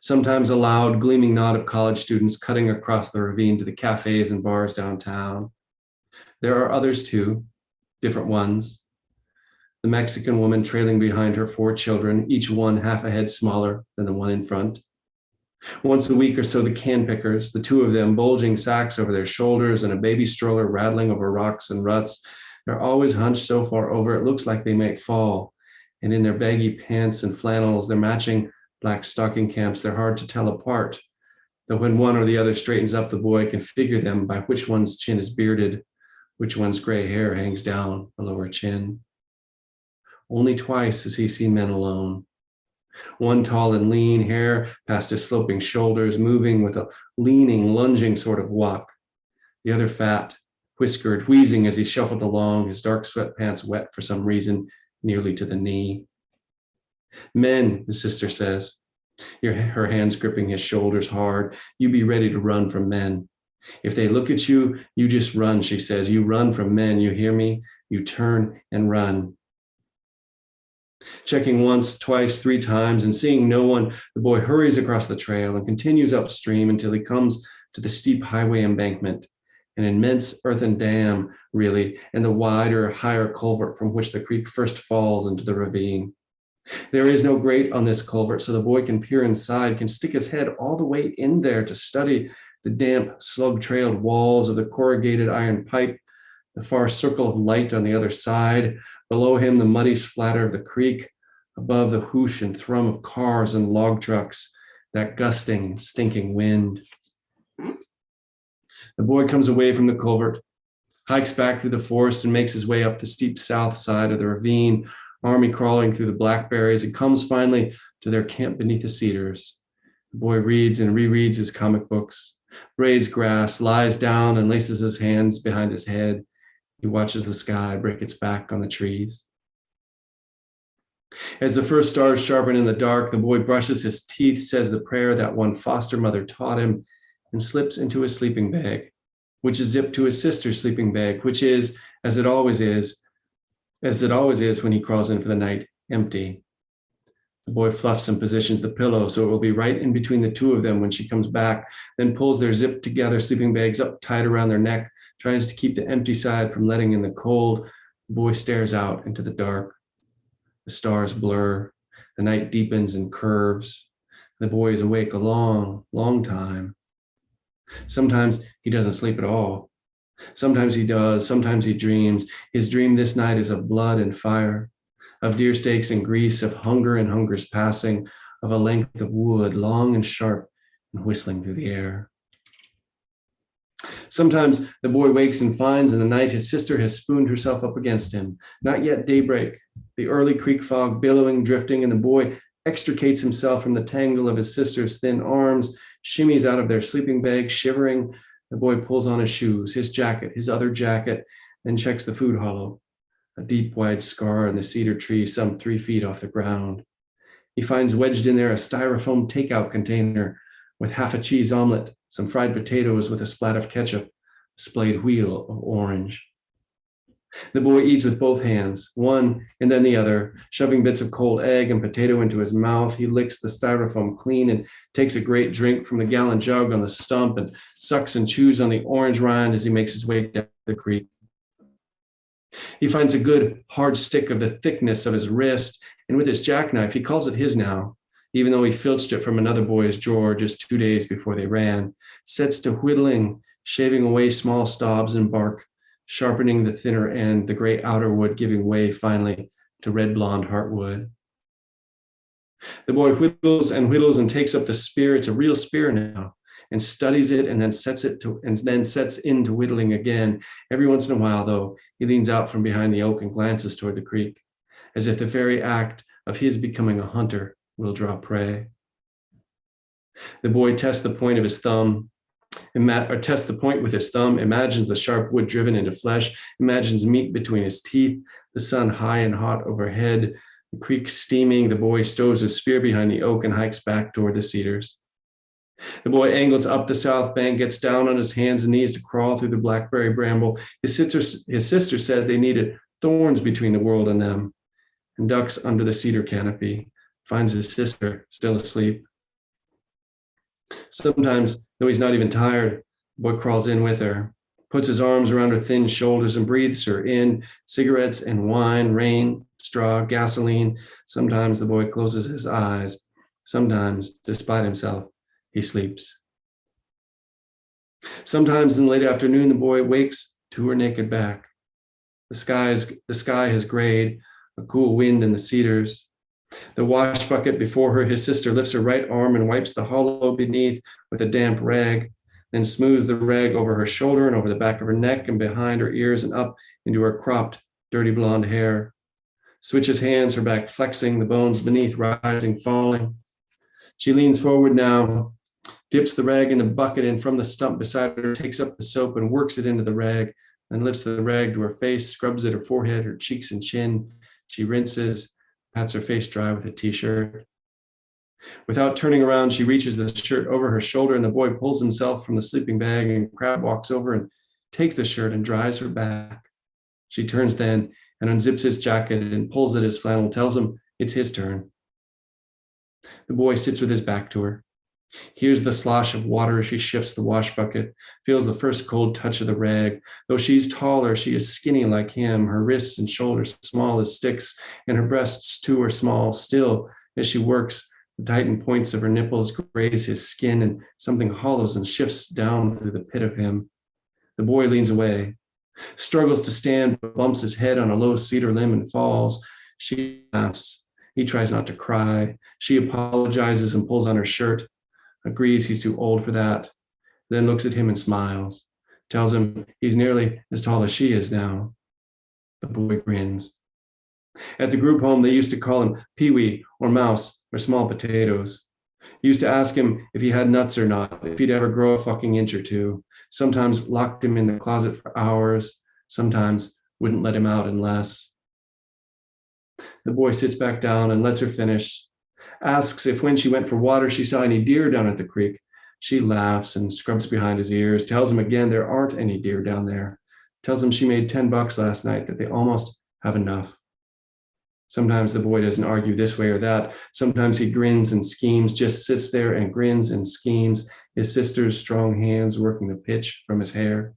Speaker 6: sometimes a loud, gleaming knot of college students cutting across the ravine to the cafes and bars downtown. There are others too, different ones. The Mexican woman trailing behind her 4 children, each one half a head smaller than the one in front. Once a week or so, the can pickers, the 2 of them, bulging sacks over their shoulders and a baby stroller rattling over rocks and ruts. They're always hunched so far over it looks like they might fall. And in their baggy pants and flannels, their matching black stocking caps, they're hard to tell apart. Though when one or the other straightens up, the boy can figure them by which one's chin is bearded, which one's gray hair hangs down below her chin. Only twice has he seen men alone. One tall and lean, hair past his sloping shoulders, moving with a leaning, lunging sort of walk. The other fat, whiskered, wheezing as he shuffled along, his dark sweatpants wet for some reason, nearly to the knee. Men, his sister says, her hands gripping his shoulders hard. You be ready to run from men. If they look at you, you just run, she says. You run from men, you hear me? You turn and run. Checking once, twice, 3 times, and seeing no one, the boy hurries across the trail and continues upstream until he comes to the steep highway embankment, an immense earthen dam, really, and the wider, higher culvert from which the creek first falls into the ravine. There is no grate on this culvert, so the boy can peer inside, can stick his head all the way in there to study the damp, slug-trailed walls of the corrugated iron pipe, the far circle of light on the other side, below him the muddy splatter of the creek, above the whoosh and thrum of cars and log trucks, that gusting, stinking wind. The boy comes away from the culvert, hikes back through the forest and makes his way up the steep south side of the ravine, army crawling through the blackberries, and comes finally to their camp beneath the cedars. The boy reads and rereads his comic books, braids grass, lies down and laces his hands behind his head. He watches the sky break its back on the trees. As the first stars sharpen in the dark, the boy brushes his teeth, says the prayer that one foster mother taught him, and slips into his sleeping bag, which is zipped to his sister's sleeping bag, which is, as it always is when he crawls in for the night, empty. The boy fluffs and positions the pillow so it will be right in between the 2 of them when she comes back, then pulls their zipped together sleeping bags up tight around their neck, tries to keep the empty side from letting in the cold. The boy stares out into the dark. The stars blur. The night deepens and curves. The boy is awake a long, long time. Sometimes he doesn't sleep at all. Sometimes he does. Sometimes he dreams. His dream this night is of blood and fire, of deer steaks and grease, of hunger and hunger's passing, of a length of wood, long and sharp and whistling through the air. Sometimes the boy wakes and finds in the night his sister has spooned herself up against him. Not yet daybreak, the early creek fog billowing, drifting, and the boy extricates himself from the tangle of his sister's thin arms, shimmies out of their sleeping bag, shivering. The boy pulls on his shoes, his jacket, his other jacket, then checks the food hollow, a deep, wide scar in the cedar tree some 3 feet off the ground. He finds wedged in there a styrofoam takeout container with half a cheese omelet, some fried potatoes with a splat of ketchup, a splayed wheel of orange. The boy eats with both hands, one and then the other, shoving bits of cold egg and potato into his mouth. He licks the styrofoam clean and takes a great drink from the gallon jug on the stump and sucks and chews on the orange rind as he makes his way down the creek. He finds a good hard stick of the thickness of his wrist, and with his jackknife, he calls it his now, even though he filched it from another boy's drawer just 2 days before they ran, sets to whittling, shaving away small stobs and bark, sharpening the thinner end, the gray outer wood giving way finally to red blonde heartwood. The boy whittles and takes up the spear. It's a real spear now, and studies it and then sets into whittling again. Every once in a while, though, he leans out from behind the oak and glances toward the creek, as if the very act of his becoming a hunter will draw prey. The boy tests the point of his thumb, or tests the point with his thumb, imagines the sharp wood driven into flesh, imagines meat between his teeth, the sun high and hot overhead, the creek steaming. The boy stows his spear behind the oak and hikes back toward the cedars. The boy angles up the south bank, gets down on his hands and knees to crawl through the blackberry bramble. His sister said they needed thorns between the world and them, and ducks under the cedar canopy, finds his sister still asleep. Sometimes, though he's not even tired, the boy crawls in with her, puts his arms around her thin shoulders and breathes her in, cigarettes and wine, rain, straw, gasoline. Sometimes the boy closes his eyes. Sometimes, despite himself, he sleeps. Sometimes in the late afternoon, the boy wakes to her naked back. The sky has grayed, a cool wind in the cedars. The wash bucket before her, his sister lifts her right arm and wipes the hollow beneath with a damp rag, then smooths the rag over her shoulder and over the back of her neck and behind her ears and up into her cropped, dirty blonde hair. Switches hands, her back flexing, the bones beneath rising, falling. She leans forward now, dips the rag in the bucket and from the stump beside her, takes up the soap and works it into the rag, then lifts the rag to her face, scrubs at her forehead, her cheeks and chin. She rinses, pats her face dry with a t-shirt. Without turning around, she reaches the shirt over her shoulder and the boy pulls himself from the sleeping bag and crab walks over and takes the shirt and dries her back. She turns then and unzips his jacket and pulls at his flannel, tells him it's his turn. The boy sits with his back to her. Hears the slosh of water as she shifts the wash bucket, feels the first cold touch of the rag. Though she's taller, she is skinny like him, her wrists and shoulders small as sticks, and her breasts too are small. Still, as she works, the tightened points of her nipples graze his skin, and something hollows and shifts down through the pit of him. The boy leans away, struggles to stand, but bumps his head on a low cedar limb and falls. She laughs. He tries not to cry. She apologizes and pulls on her shirt, agrees he's too old for that, then looks at him and smiles, tells him he's nearly as tall as she is now. The boy grins. At the group home, they used to call him Pee-wee or Mouse or Small Potatoes. Used to ask him if he had nuts or not, if he'd ever grow a fucking inch or two. Sometimes locked him in the closet for hours, sometimes wouldn't let him out unless. The boy sits back down and lets her finish, asks if when she went for water she saw any deer down at the creek. She laughs and scrubs behind his ears, tells him again there aren't any deer down there, tells him she made $10 last night, that they almost have enough. Sometimes the boy doesn't argue this way or that. Sometimes he grins and schemes, just sits there and grins and schemes, his sister's strong hands working the pitch from his hair.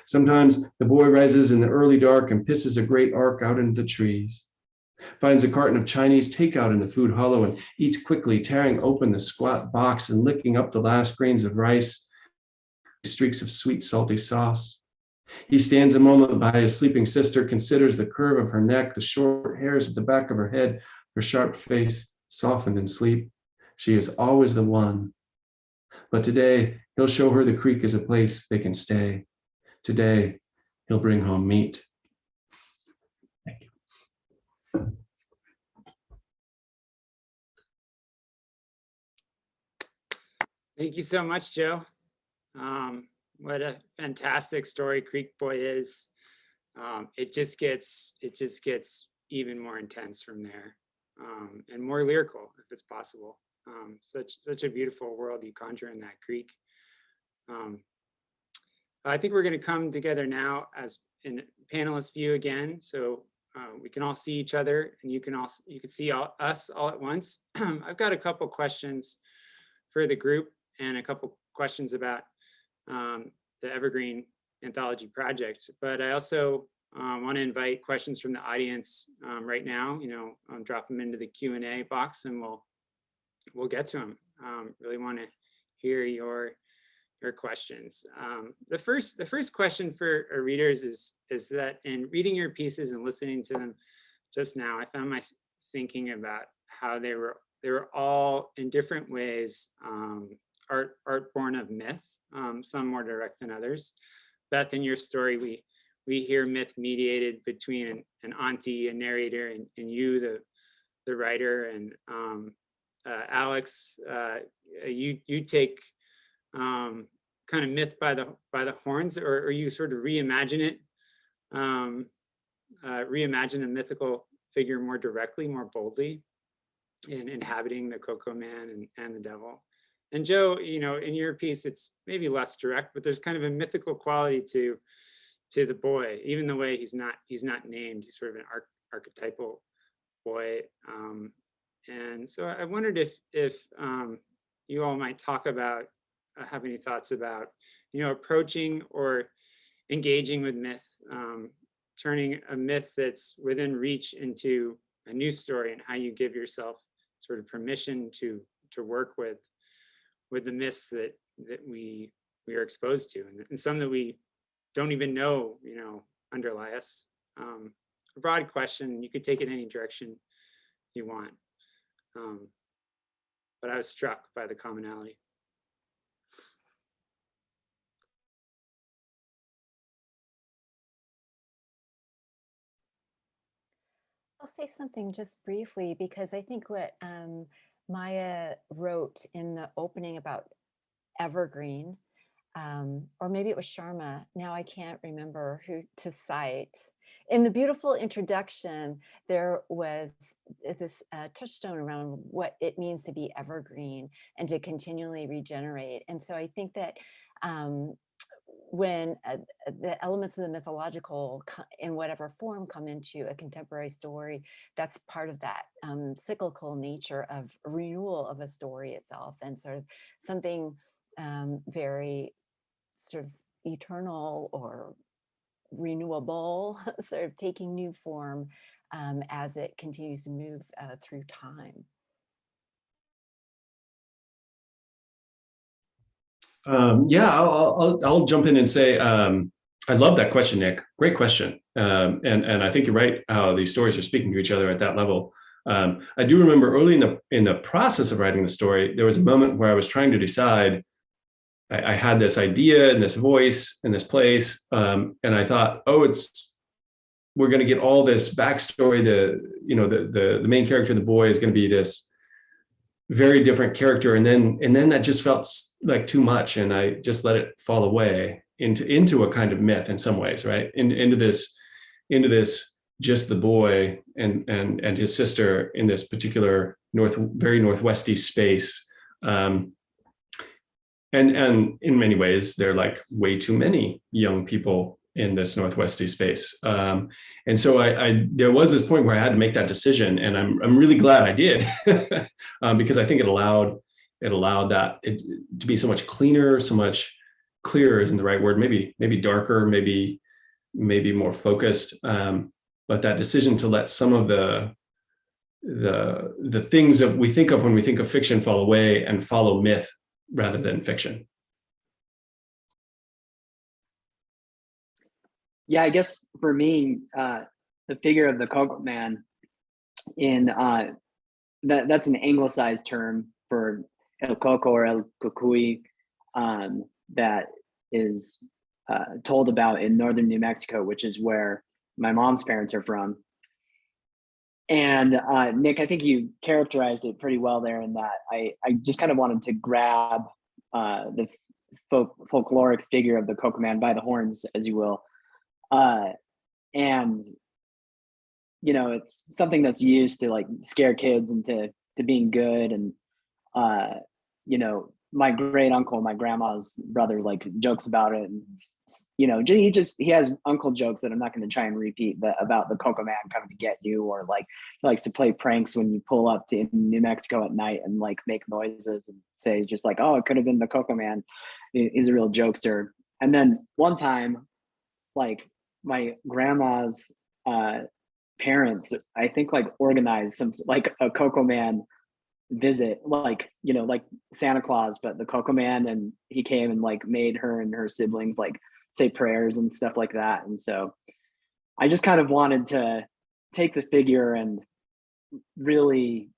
Speaker 6: Sometimes the boy rises in the early dark and pisses a great arc out into the trees. Finds a carton of Chinese takeout in the food hollow and eats quickly, tearing open the squat box and licking up the last grains of rice, streaks of sweet, salty sauce. He stands a moment by his sleeping sister, considers the curve of her neck, the short hairs at the back of her head, her sharp face softened in sleep. She is always the one. But today, he'll show her the creek is a place they can stay. Today, he'll bring home meat. Thank you.
Speaker 1: Thank you so much, Joe. What a fantastic story Creekboy is. It just gets even more intense from there, and more lyrical if it's possible. Such a beautiful world you conjure in that creek. I think we're going to come together now as in panelist view again, so we can all see each other, and you can see us all at once. I've got a couple questions for the group and a couple questions about the Evergreen Anthology project, but I also want to invite questions from the audience right now. Drop them into the Q&A box, and we'll get to them. Really want to hear your questions. The first question for our readers is that in reading your pieces and listening to them just now, I found myself thinking about how they were all in different ways art born of myth, some more direct than others. Beth, in your story, we hear myth mediated between an auntie, a narrator, and you, the writer, and Alex, you take kind of myth by the horns, or you sort of reimagine it, reimagine a mythical figure more directly, more boldly, in inhabiting the Cocoa Man and the devil. And Joe, in your piece, it's maybe less direct, but there's kind of a mythical quality to the boy, even the way he's not named. He's sort of an archetypal boy. And so I wondered if you all might talk about, have any thoughts about, approaching or engaging with myth, turning a myth that's within reach into a new story, and how you give yourself sort of permission to work with the myths that we are exposed to, and some that we don't even know, underlie us. A broad question, you could take it any direction you want. But I was struck by the commonality.
Speaker 4: I'll say something just briefly, because I think what Maya wrote in the opening about Evergreen, or maybe it was Sharma, now I can't remember who to cite. In the beautiful introduction, there was this touchstone around what it means to be evergreen and to continually regenerate. And so I think that when the elements of the mythological in whatever form come into a contemporary story, that's part of that cyclical nature of renewal of a story itself, and sort of something very sort of eternal or renewable, sort of taking new form as it continues to move through time.
Speaker 6: Yeah, I'll jump in and say, I love that question, Nick. Great question. And I think you're right how these stories are speaking to each other at that level. I do remember early in the process of writing the story, there was a moment where I was trying to decide. I had this idea and this voice and this place, and I thought, we're going to get all this backstory. The main character, the boy, is going to be this very different character, and then that just felt like too much, and I just let it fall away into a kind of myth in some ways, right? Into this just the boy and his sister in this particular very northwesty space. And in many ways, there are like way too many young people in this northwesty space. And so there was this point where I had to make that decision, and I'm really glad I did, because I think it allowed that to be so much cleaner, so much clearer isn't the right word, maybe darker, maybe more focused. But that decision to let some of the things that we think of when we think of fiction fall away and follow myth rather than fiction.
Speaker 5: Yeah, I guess for me, the figure of the Cocoa Man that's an anglicized term for El Coco or El Cucuy, that is told about in northern New Mexico, which is where my mom's parents are from. And Nick, I think you characterized it pretty well there, in that I just kind of wanted to grab the folkloric figure of the Cocoa Man by the horns, as you will. And it's something that's used to like scare kids into being good. And my great uncle, my grandma's brother, like jokes about it, and he has uncle jokes that I'm not going to try and repeat, about the Cocoa Man coming to get you, or like he likes to play pranks when you pull up to New Mexico at night and like make noises and say just like, oh, it could have been the Cocoa Man. He's a real jokester. And then one time, like my grandma's parents, I think, like organized some like a Cocoa Man visit, like Santa Claus, but the Cocoa Man, and he came and like made her and her siblings like say prayers and stuff like that. And so I just kind of wanted to take the figure and really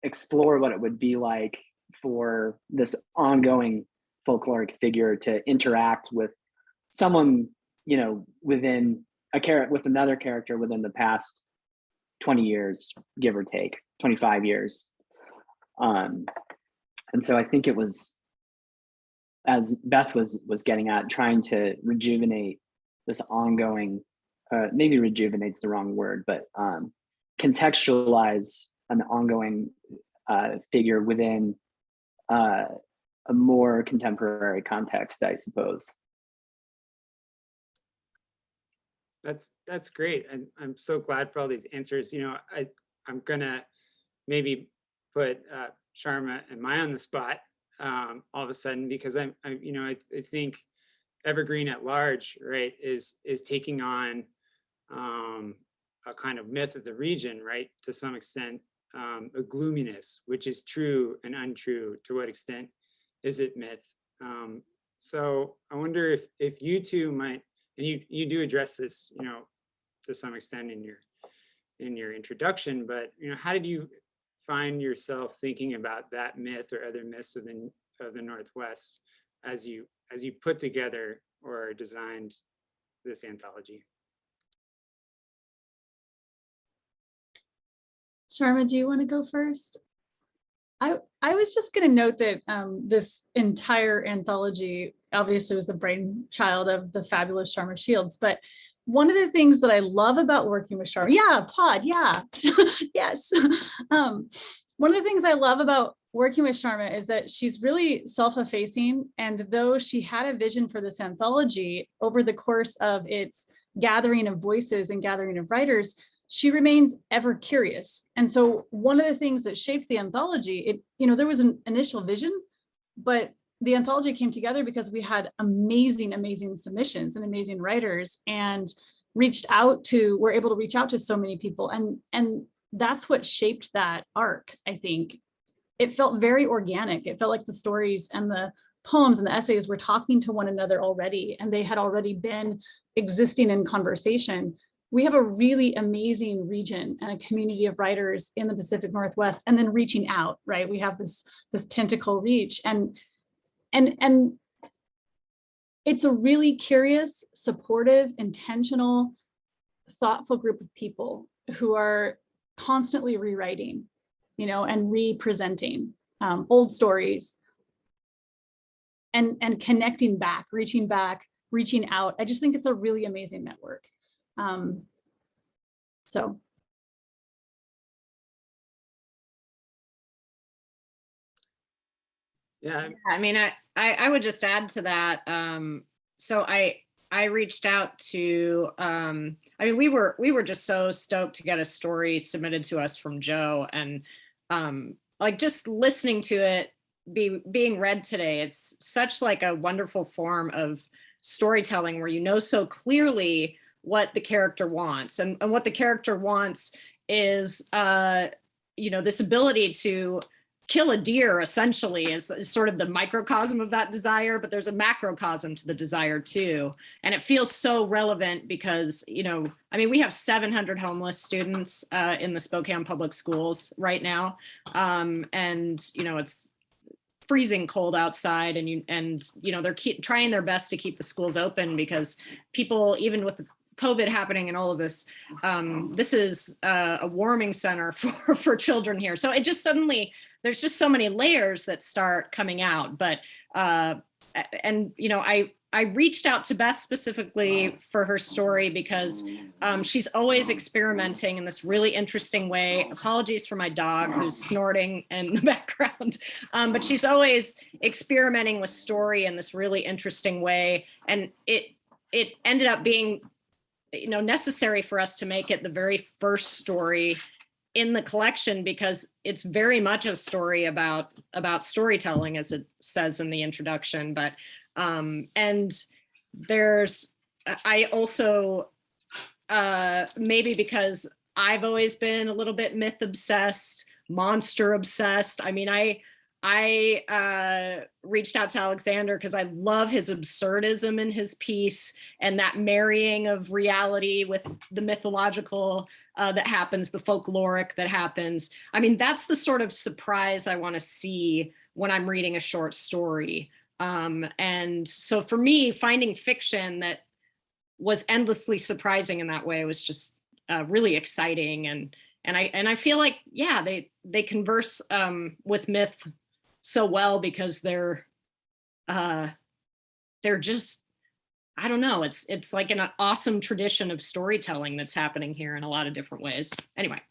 Speaker 5: explore what it would be like for this ongoing folkloric figure to interact with someone, within with another character within the past 20 years, give or take 25 years. And so I think it was as Beth was getting at, trying to rejuvenate this ongoing, maybe rejuvenate's the wrong word, but contextualize an ongoing figure within a more contemporary context, I suppose.
Speaker 1: That's great. I'm so glad for all these answers. You know, I'm gonna maybe put Sharma and Maya on the spot all of a sudden, because I think Evergreen at large, right, is taking on a kind of myth of the region, right, to some extent, a gloominess, which is true and untrue. To what extent is it myth? So I wonder if you two might, and you do address this, you know, to some extent in your introduction, but you know, how did you find yourself thinking about that myth or other myths of the Northwest as you put together or designed this anthology?
Speaker 2: Sharma, do you want to go first? I was just going to note that this entire anthology obviously was the brainchild of the fabulous Sharma Shields, but one of the things that I love about working with Sharma, yeah, applaud, yeah, yes. One of the things I love about working with Sharma is that she's really self-effacing, and though she had a vision for this anthology over the course of its gathering of voices and gathering of writers, she remains ever curious. And so one of the things that shaped the anthology, there was an initial vision, but the anthology came together because we had amazing, amazing submissions and amazing writers, and were able to reach out to so many people. And that's what shaped that arc, I think. It felt very organic. It felt like the stories and the poems and the essays were talking to one another already, and they had already been existing in conversation. We have a really amazing region and a community of writers in the Pacific Northwest, and then reaching out, right? We have this tentacle reach, and it's a really curious, supportive, intentional, thoughtful group of people who are constantly rewriting, and representing old stories, and connecting back, reaching out. I just think it's a really amazing network. So.
Speaker 1: Yeah.
Speaker 3: I mean, I would just add to that. So I reached out to, we were just so stoked to get a story submitted to us from Joe, and like just listening to it being read today, it's such like a wonderful form of storytelling where you know so clearly what the character wants, and what the character wants is this ability to kill a deer essentially is sort of the microcosm of that desire, but there's a macrocosm to the desire too. And it feels so relevant because, we have 700 homeless students in the Spokane public schools right now. It's freezing cold outside, and they're trying their best to keep the schools open because people, even with the COVID happening and all of this, this is a warming center for children here. So it just suddenly, there's just so many layers that start coming out. But, I reached out to Beth specifically for her story because she's always experimenting in this really interesting way. Apologies for my dog who's snorting in the background, but she's always experimenting with story in this really interesting way. And it ended up being necessary for us to make it the very first story in the collection because it's very much a story about storytelling, as it says in the introduction. But and I also maybe because I've always been a little bit myth obsessed, monster obsessed. I reached out to Alexander because I love his absurdism in his piece and that marrying of reality with the mythological that happens, the folkloric that happens. That's the sort of surprise I want to see when I'm reading a short story. And so for me, finding fiction that was endlessly surprising in that way was just really exciting. And I feel like, yeah, they converse with myth so well because they're they're just, I don't know, it's like an awesome tradition of storytelling that's happening here in a lot of different ways. Anyway.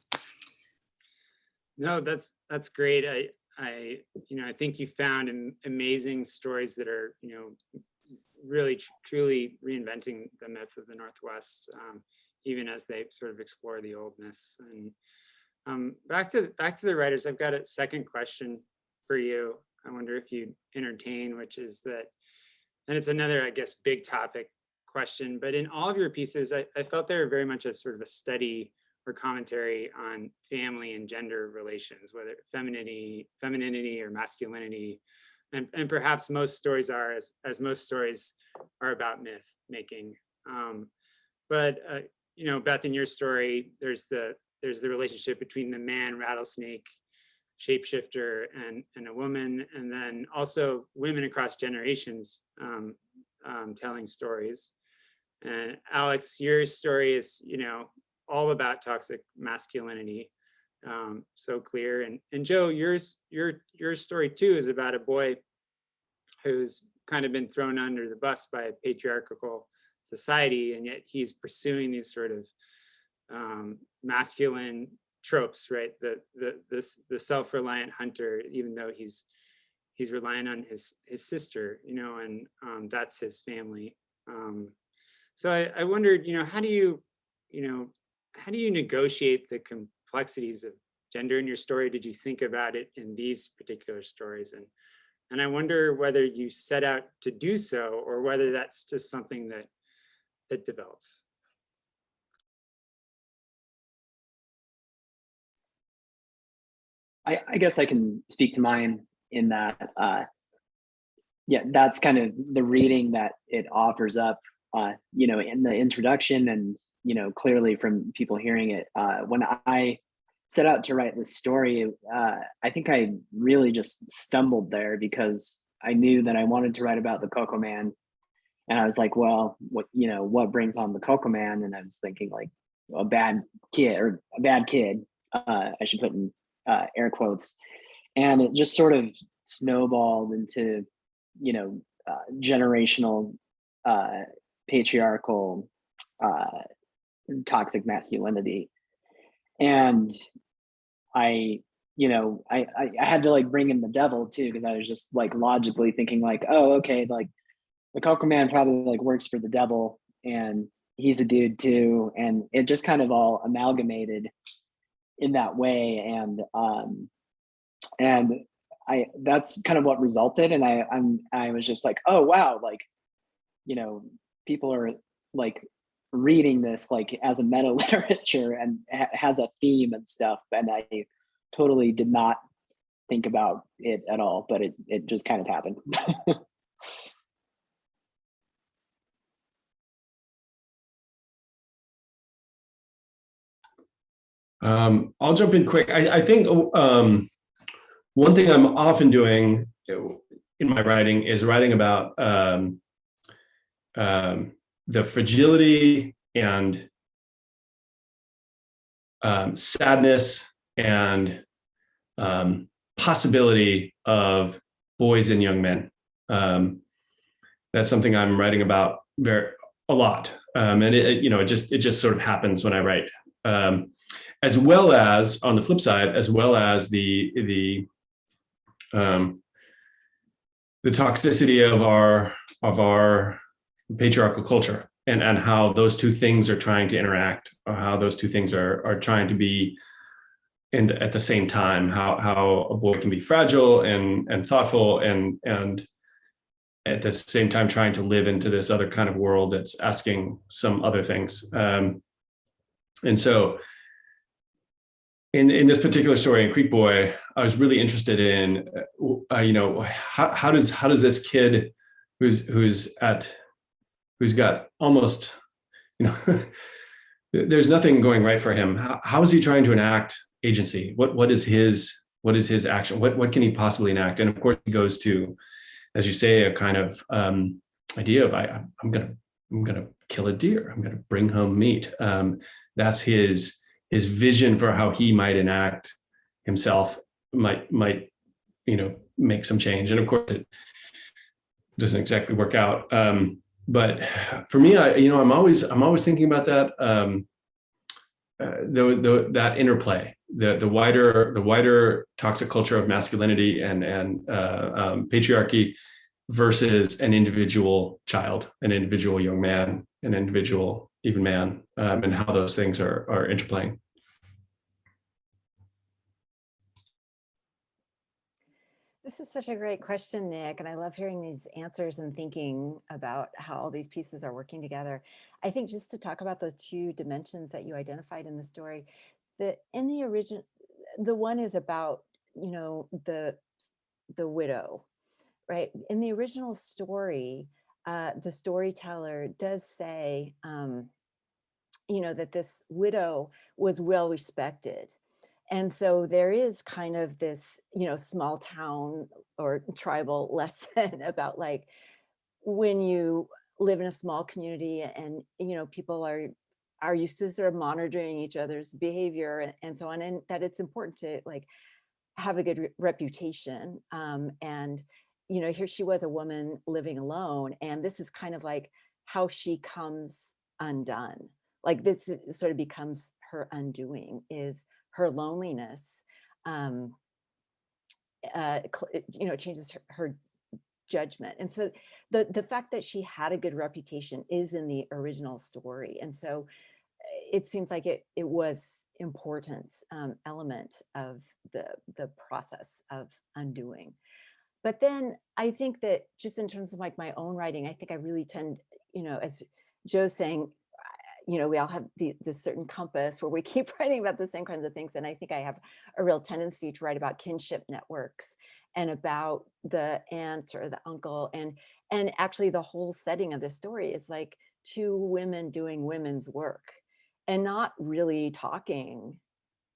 Speaker 1: No, that's great. I think you found amazing stories that are, really truly reinventing the myth of the Northwest, even as they sort of explore the oldness. And back to the writers, I've got a second question for you. I wonder if you entertain, which is that, and it's another, I guess, big topic question, but in all of your pieces, I felt they were very much a sort of a study or commentary on family and gender relations, whether femininity or masculinity. And perhaps most stories are, as most stories are, about myth making. But Beth, in your story, there's the relationship between the man rattlesnake shapeshifter and a woman, and then also women across generations telling stories. And Alex, your story is all about toxic masculinity. So clear. And Joe, your story too is about a boy who's kind of been thrown under the bus by a patriarchal society, and yet he's pursuing these sort of masculine tropes, right? The self-reliant hunter, even though he's relying on his sister, and that's his family. So I wondered, how do you negotiate the complexities of gender in your story? Did you think about it in these particular stories? And I wonder whether you set out to do so, or whether that's just something that develops.
Speaker 5: I guess I can speak to mine in that, that's kind of the reading that it offers up, in the introduction, and, clearly from people hearing it. When I set out to write this story, I think I really just stumbled there because I knew that I wanted to write about the Cocoa Man. And I was like, well, what brings on the Cocoa Man? And I was thinking like a bad kid, I should put in air quotes. And it just sort of snowballed into, generational, patriarchal, toxic masculinity. And I had to like bring in the devil too, because I was just like logically thinking like, oh, okay, like the Cocoa Man probably like works for the devil and he's a dude too. And it just kind of all amalgamated in that way. And that's kind of what resulted. And I was just like, oh wow, like, people are like reading this like as a meta literature and has a theme and stuff. And I totally did not think about it at all, but it just kind of happened.
Speaker 6: I'll jump in quick. I think one thing I'm often doing in my writing is writing about the fragility and sadness and possibility of boys and young men. That's something I'm writing about a lot, and it just sort of happens when I write. As well as, on the flip side, as well as the toxicity of our patriarchal culture, and how those two things are trying to interact, or how those two things are trying to be at the same time. How a boy can be fragile and thoughtful, and at the same time trying to live into this other kind of world that's asking some other things. And so in this particular story in Creekboy, I was really interested in, how does this kid who's got almost, there's nothing going right for him. How is he trying to enact agency? What is his action? What can he possibly enact? And of course, he goes to, as you say, a kind of idea of I'm gonna kill a deer. I'm gonna bring home meat. That's his vision for how he might enact himself, might make some change. And of course, doesn't exactly work out. But for me, I'm always thinking about that. That interplay, the wider toxic culture of masculinity and patriarchy versus an individual child, an individual young man, an individual even man, and how those things are interplaying.
Speaker 4: This is such a great question, Nick, and I love hearing these answers and thinking about how all these pieces are working together. I think just to talk about the two dimensions that you identified in the story, in the original, the one is about, the widow, right? In the original story, the storyteller does say, that this widow was well respected. And so there is kind of this, small town or tribal lesson about like when you live in a small community and, people are used to sort of monitoring each other's behavior and so on, and that it's important to like have a good reputation. And, here she was, a woman living alone, and this is kind of like how she comes undone. Like this sort of becomes her undoing, is her loneliness, changes her judgment. And so the fact that she had a good reputation is in the original story. And so it seems like it was important element of the process of undoing. But then I think that just in terms of like my own writing, I think I really tend, as Joe's saying, we all have this certain compass where we keep writing about the same kinds of things. And I think I have a real tendency to write about kinship networks and about the aunt or the uncle. And actually the whole setting of the story is like two women doing women's work and not really talking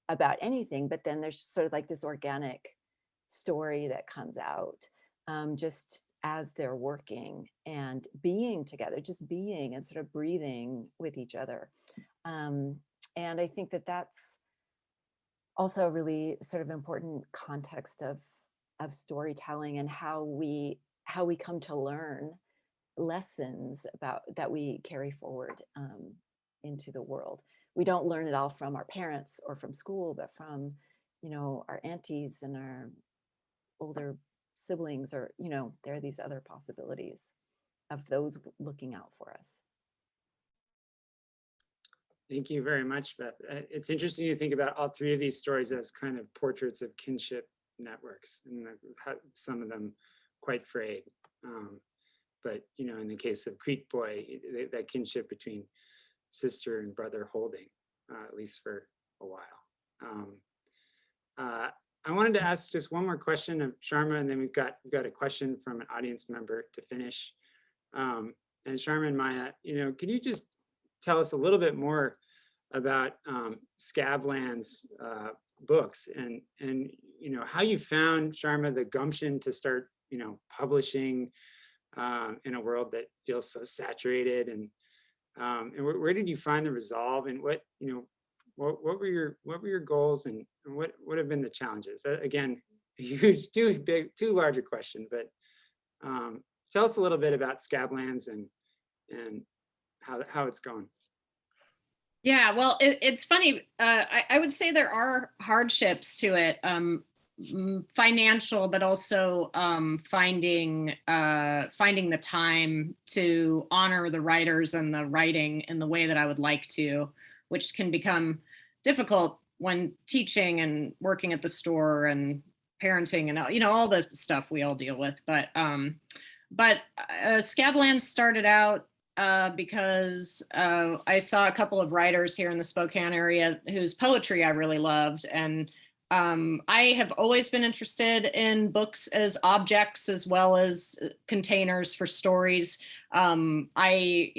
Speaker 4: about anything. But then there's sort of like this organic story that comes out just as they're working and being together, just being and sort of breathing with each other. And I think that that's also a really sort of important context of storytelling and how we come to learn lessons about that we carry forward into the world. We don't learn it all from our parents or from school, but from, our aunties and our older siblings, or there are these other possibilities of those looking out for us.
Speaker 1: Thank you very much, Beth. It's interesting to think about all three of these stories as kind of portraits of kinship networks, and some of them quite frayed. But in the case of Creekboy, that kinship between sister and brother holding, at least for a while. I wanted to ask just one more question of Sharma, and then we've got a question from an audience member to finish. And Sharma and Maya, can you just tell us a little bit more about Scablands Books and how you found, Sharma, the gumption to start publishing in a world that feels so saturated, and where did you find the resolve, and what were your goals, and what have been the challenges? Again, huge, too large a question, but tell us a little bit about Scablands and how it's going.
Speaker 3: Yeah, well, it's funny. I would say there are hardships to it, financial, but also finding the time to honor the writers and the writing in the way that I would like to, which can become difficult when teaching and working at the store and parenting and all the stuff we all deal with. But Scablands started out because I saw a couple of writers here in the Spokane area whose poetry I really loved. And I have always been interested in books as objects as well as containers for stories. I,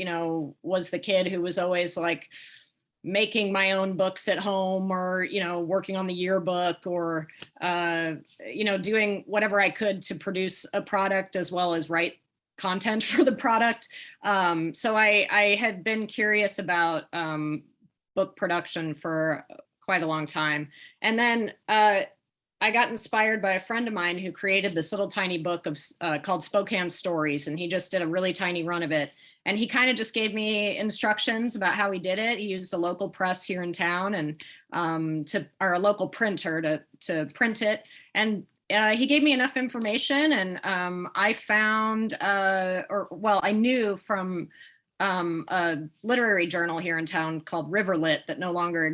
Speaker 3: was the kid who was always like making my own books at home, or, working on the yearbook, or, doing whatever I could to produce a product as well as write content for the product. So I had been curious about book production for quite a long time. And then I got inspired by a friend of mine who created this little tiny book of called Spokane Stories, and he just did a really tiny run of it. And he kind of just gave me instructions about how he did it. He used a local press here in town and or a local printer to print it. And he gave me enough information, and I found, I knew from a literary journal here in town called Riverlit that no longer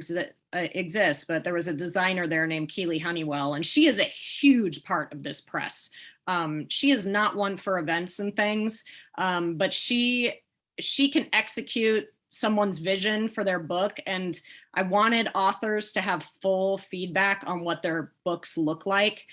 Speaker 3: exists, but there was a designer there named Keely Honeywell, and she is a huge part of this press. She is not one for events and things, but she can execute someone's vision for their book. And I wanted authors to have full feedback on what their books look like,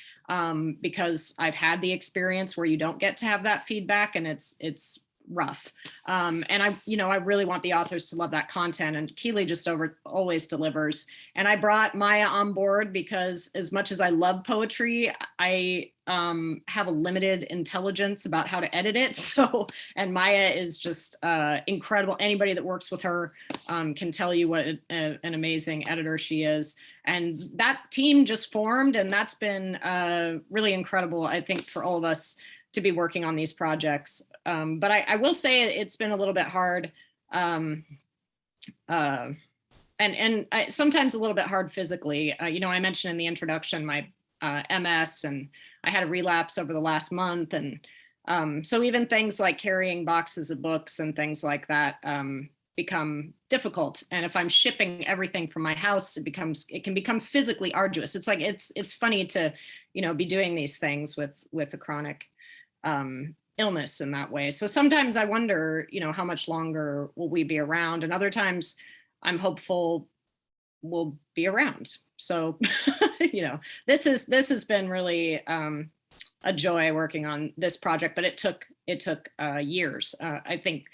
Speaker 3: because I've had the experience where you don't get to have that feedback, and it's rough. And I really want the authors to love that content, and Keely just always delivers. And I brought Maya on board because as much as I love poetry, I have a limited intelligence about how to edit it. So, and Maya is just incredible. Anybody that works with her can tell you what an amazing editor she is. And that team just formed, and that's been really incredible, I think, for all of us to be working on these projects. But I will say it's been a little bit hard, and sometimes a little bit hard physically. I mentioned in the introduction my MS, and I had a relapse over the last month. And so even things like carrying boxes of books and things like that become difficult. And if I'm shipping everything from my house, it can become physically arduous. It's like, it's funny to, be doing these things with a chronic illness in that way. So sometimes I wonder, how much longer will we be around? And other times I'm hopeful we'll be around. So, this has been really a joy working on this project, but it took years. I think,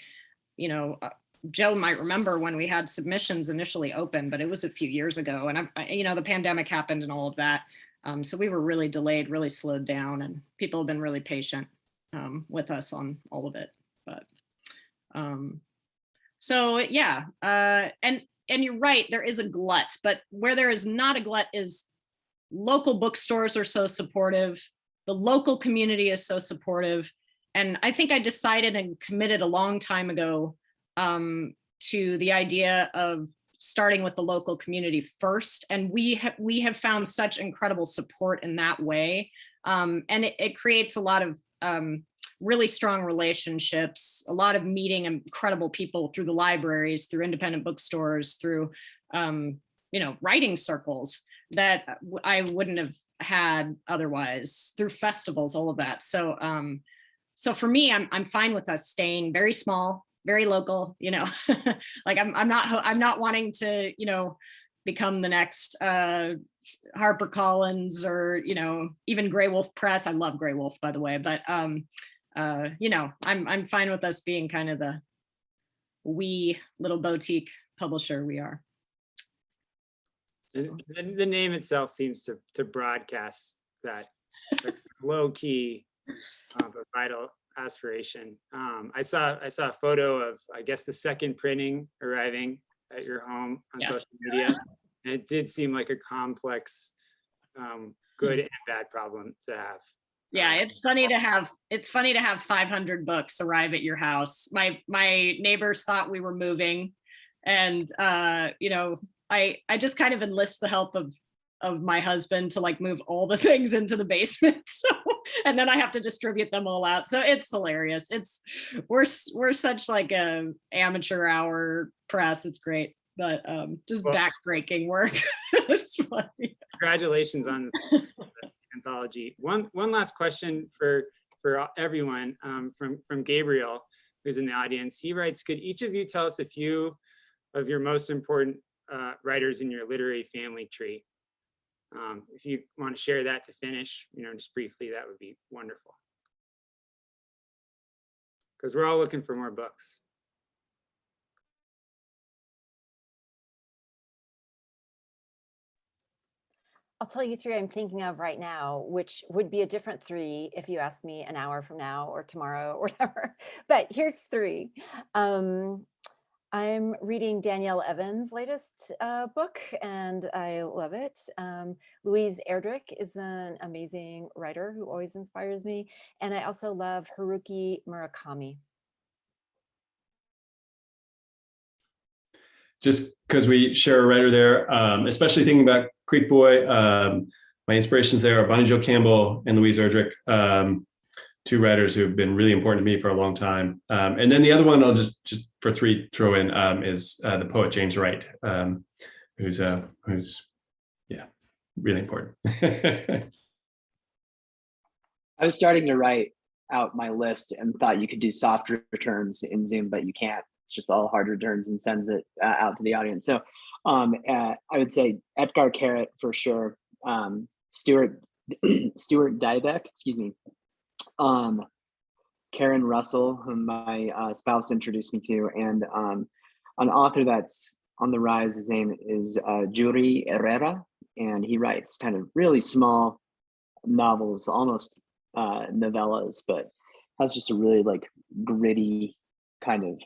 Speaker 3: Joe might remember when we had submissions initially open, but it was a few years ago, and the pandemic happened and all of that. So we were really delayed, really slowed down, and people have been really patient with us on all of it. But so yeah, and you're right, there is a glut, but where there is not a glut is local bookstores are so supportive. The local community is so supportive. And I think I decided and committed a long time ago to the idea of starting with the local community first. And we have found such incredible support in that way. And it creates a lot of really strong relationships, a lot of meeting incredible people through the libraries, through independent bookstores, through, writing circles that I wouldn't have had otherwise, through festivals, all of that. So, so for me, I'm fine with us staying very small, very local, like I'm not wanting to, become the next HarperCollins or, even Grey Wolf Press. I love Grey Wolf, by the way, but I'm fine with us being kind of the wee little boutique publisher we are.
Speaker 1: The name itself seems to broadcast that low key but vital aspiration. I saw a photo of, I guess, the second printing arriving at your home on social media, and it did seem like a complex, good and bad problem to have.
Speaker 3: Yeah, it's funny to have 500 books arrive at your house. My neighbors thought we were moving, and I just kind of enlist the help of my husband to like move all the things into the basement. So, and then I have to distribute them all out. So it's hilarious. We're such like a amateur hour press. It's great, but just backbreaking work. It's funny.
Speaker 1: Congratulations on this anthology. One last question for everyone from Gabriel, who's in the audience. He writes, could each of you tell us a few of your most important writers in your literary family tree? If you want to share that to finish, just briefly, that would be wonderful. Because we're all looking for more books.
Speaker 4: I'll tell you three I'm thinking of right now, which would be a different three if you asked me an hour from now or tomorrow or whatever. But here's three. I'm reading Danielle Evans' latest book, and I love it. Louise Erdrich is an amazing writer who always inspires me. And I also love Haruki Murakami.
Speaker 6: Just because we share a writer there, especially thinking about Creekboy, my inspirations there are Bonnie Jo Campbell and Louise Erdrich, two writers who have been really important to me for a long time. And then the other one I'll just for three throw in is the poet James Wright, who's yeah, really important.
Speaker 5: I was starting to write out my list and thought you could do soft returns in Zoom, but you can't. It's just all hard returns and sends it out to the audience. So I would say Edgar Carrot for sure. Stuart Diebeck, excuse me. Karen Russell, whom my spouse introduced me to, and an author that's on the rise. His name is Yuri Herrera, and he writes kind of really small novels, almost novellas, but has just a really like gritty kind of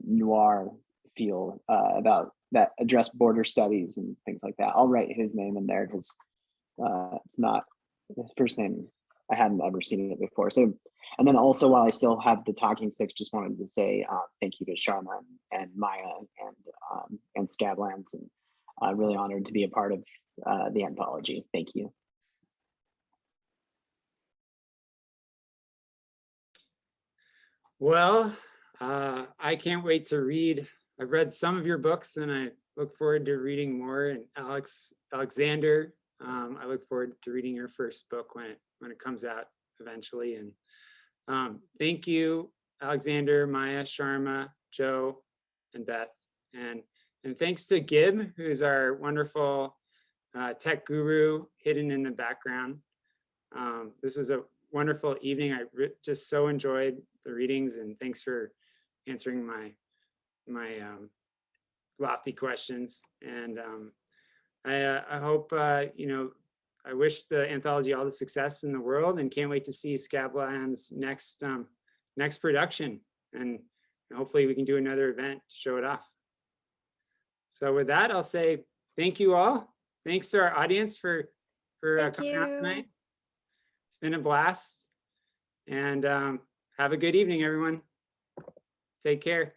Speaker 5: noir feel about that address border studies and things like that. I'll write his name in there because it's not his first name. I hadn't ever seen it before. So, and then also while I still have the talking sticks, just wanted to say thank you to Sharma and Maya and Scablands, and really honored to be a part of the anthology. Thank you.
Speaker 1: Well, I can't wait to read. I've read some of your books and I look forward to reading more. And Alexander, I look forward to reading your first book when it comes out eventually. And thank you, Alexander, Maya, Sharma, Joe, and Beth. And thanks to Gib, who's our wonderful tech guru hidden in the background. This was a wonderful evening. I just so enjoyed the readings, and thanks for answering my lofty questions. And I hope, I wish the anthology all the success in the world, and can't wait to see Scablands' next production. And hopefully we can do another event to show it off. So with that, I'll say thank you all. Thanks to our audience for coming out tonight. It's been a blast. And have a good evening, everyone. Take care.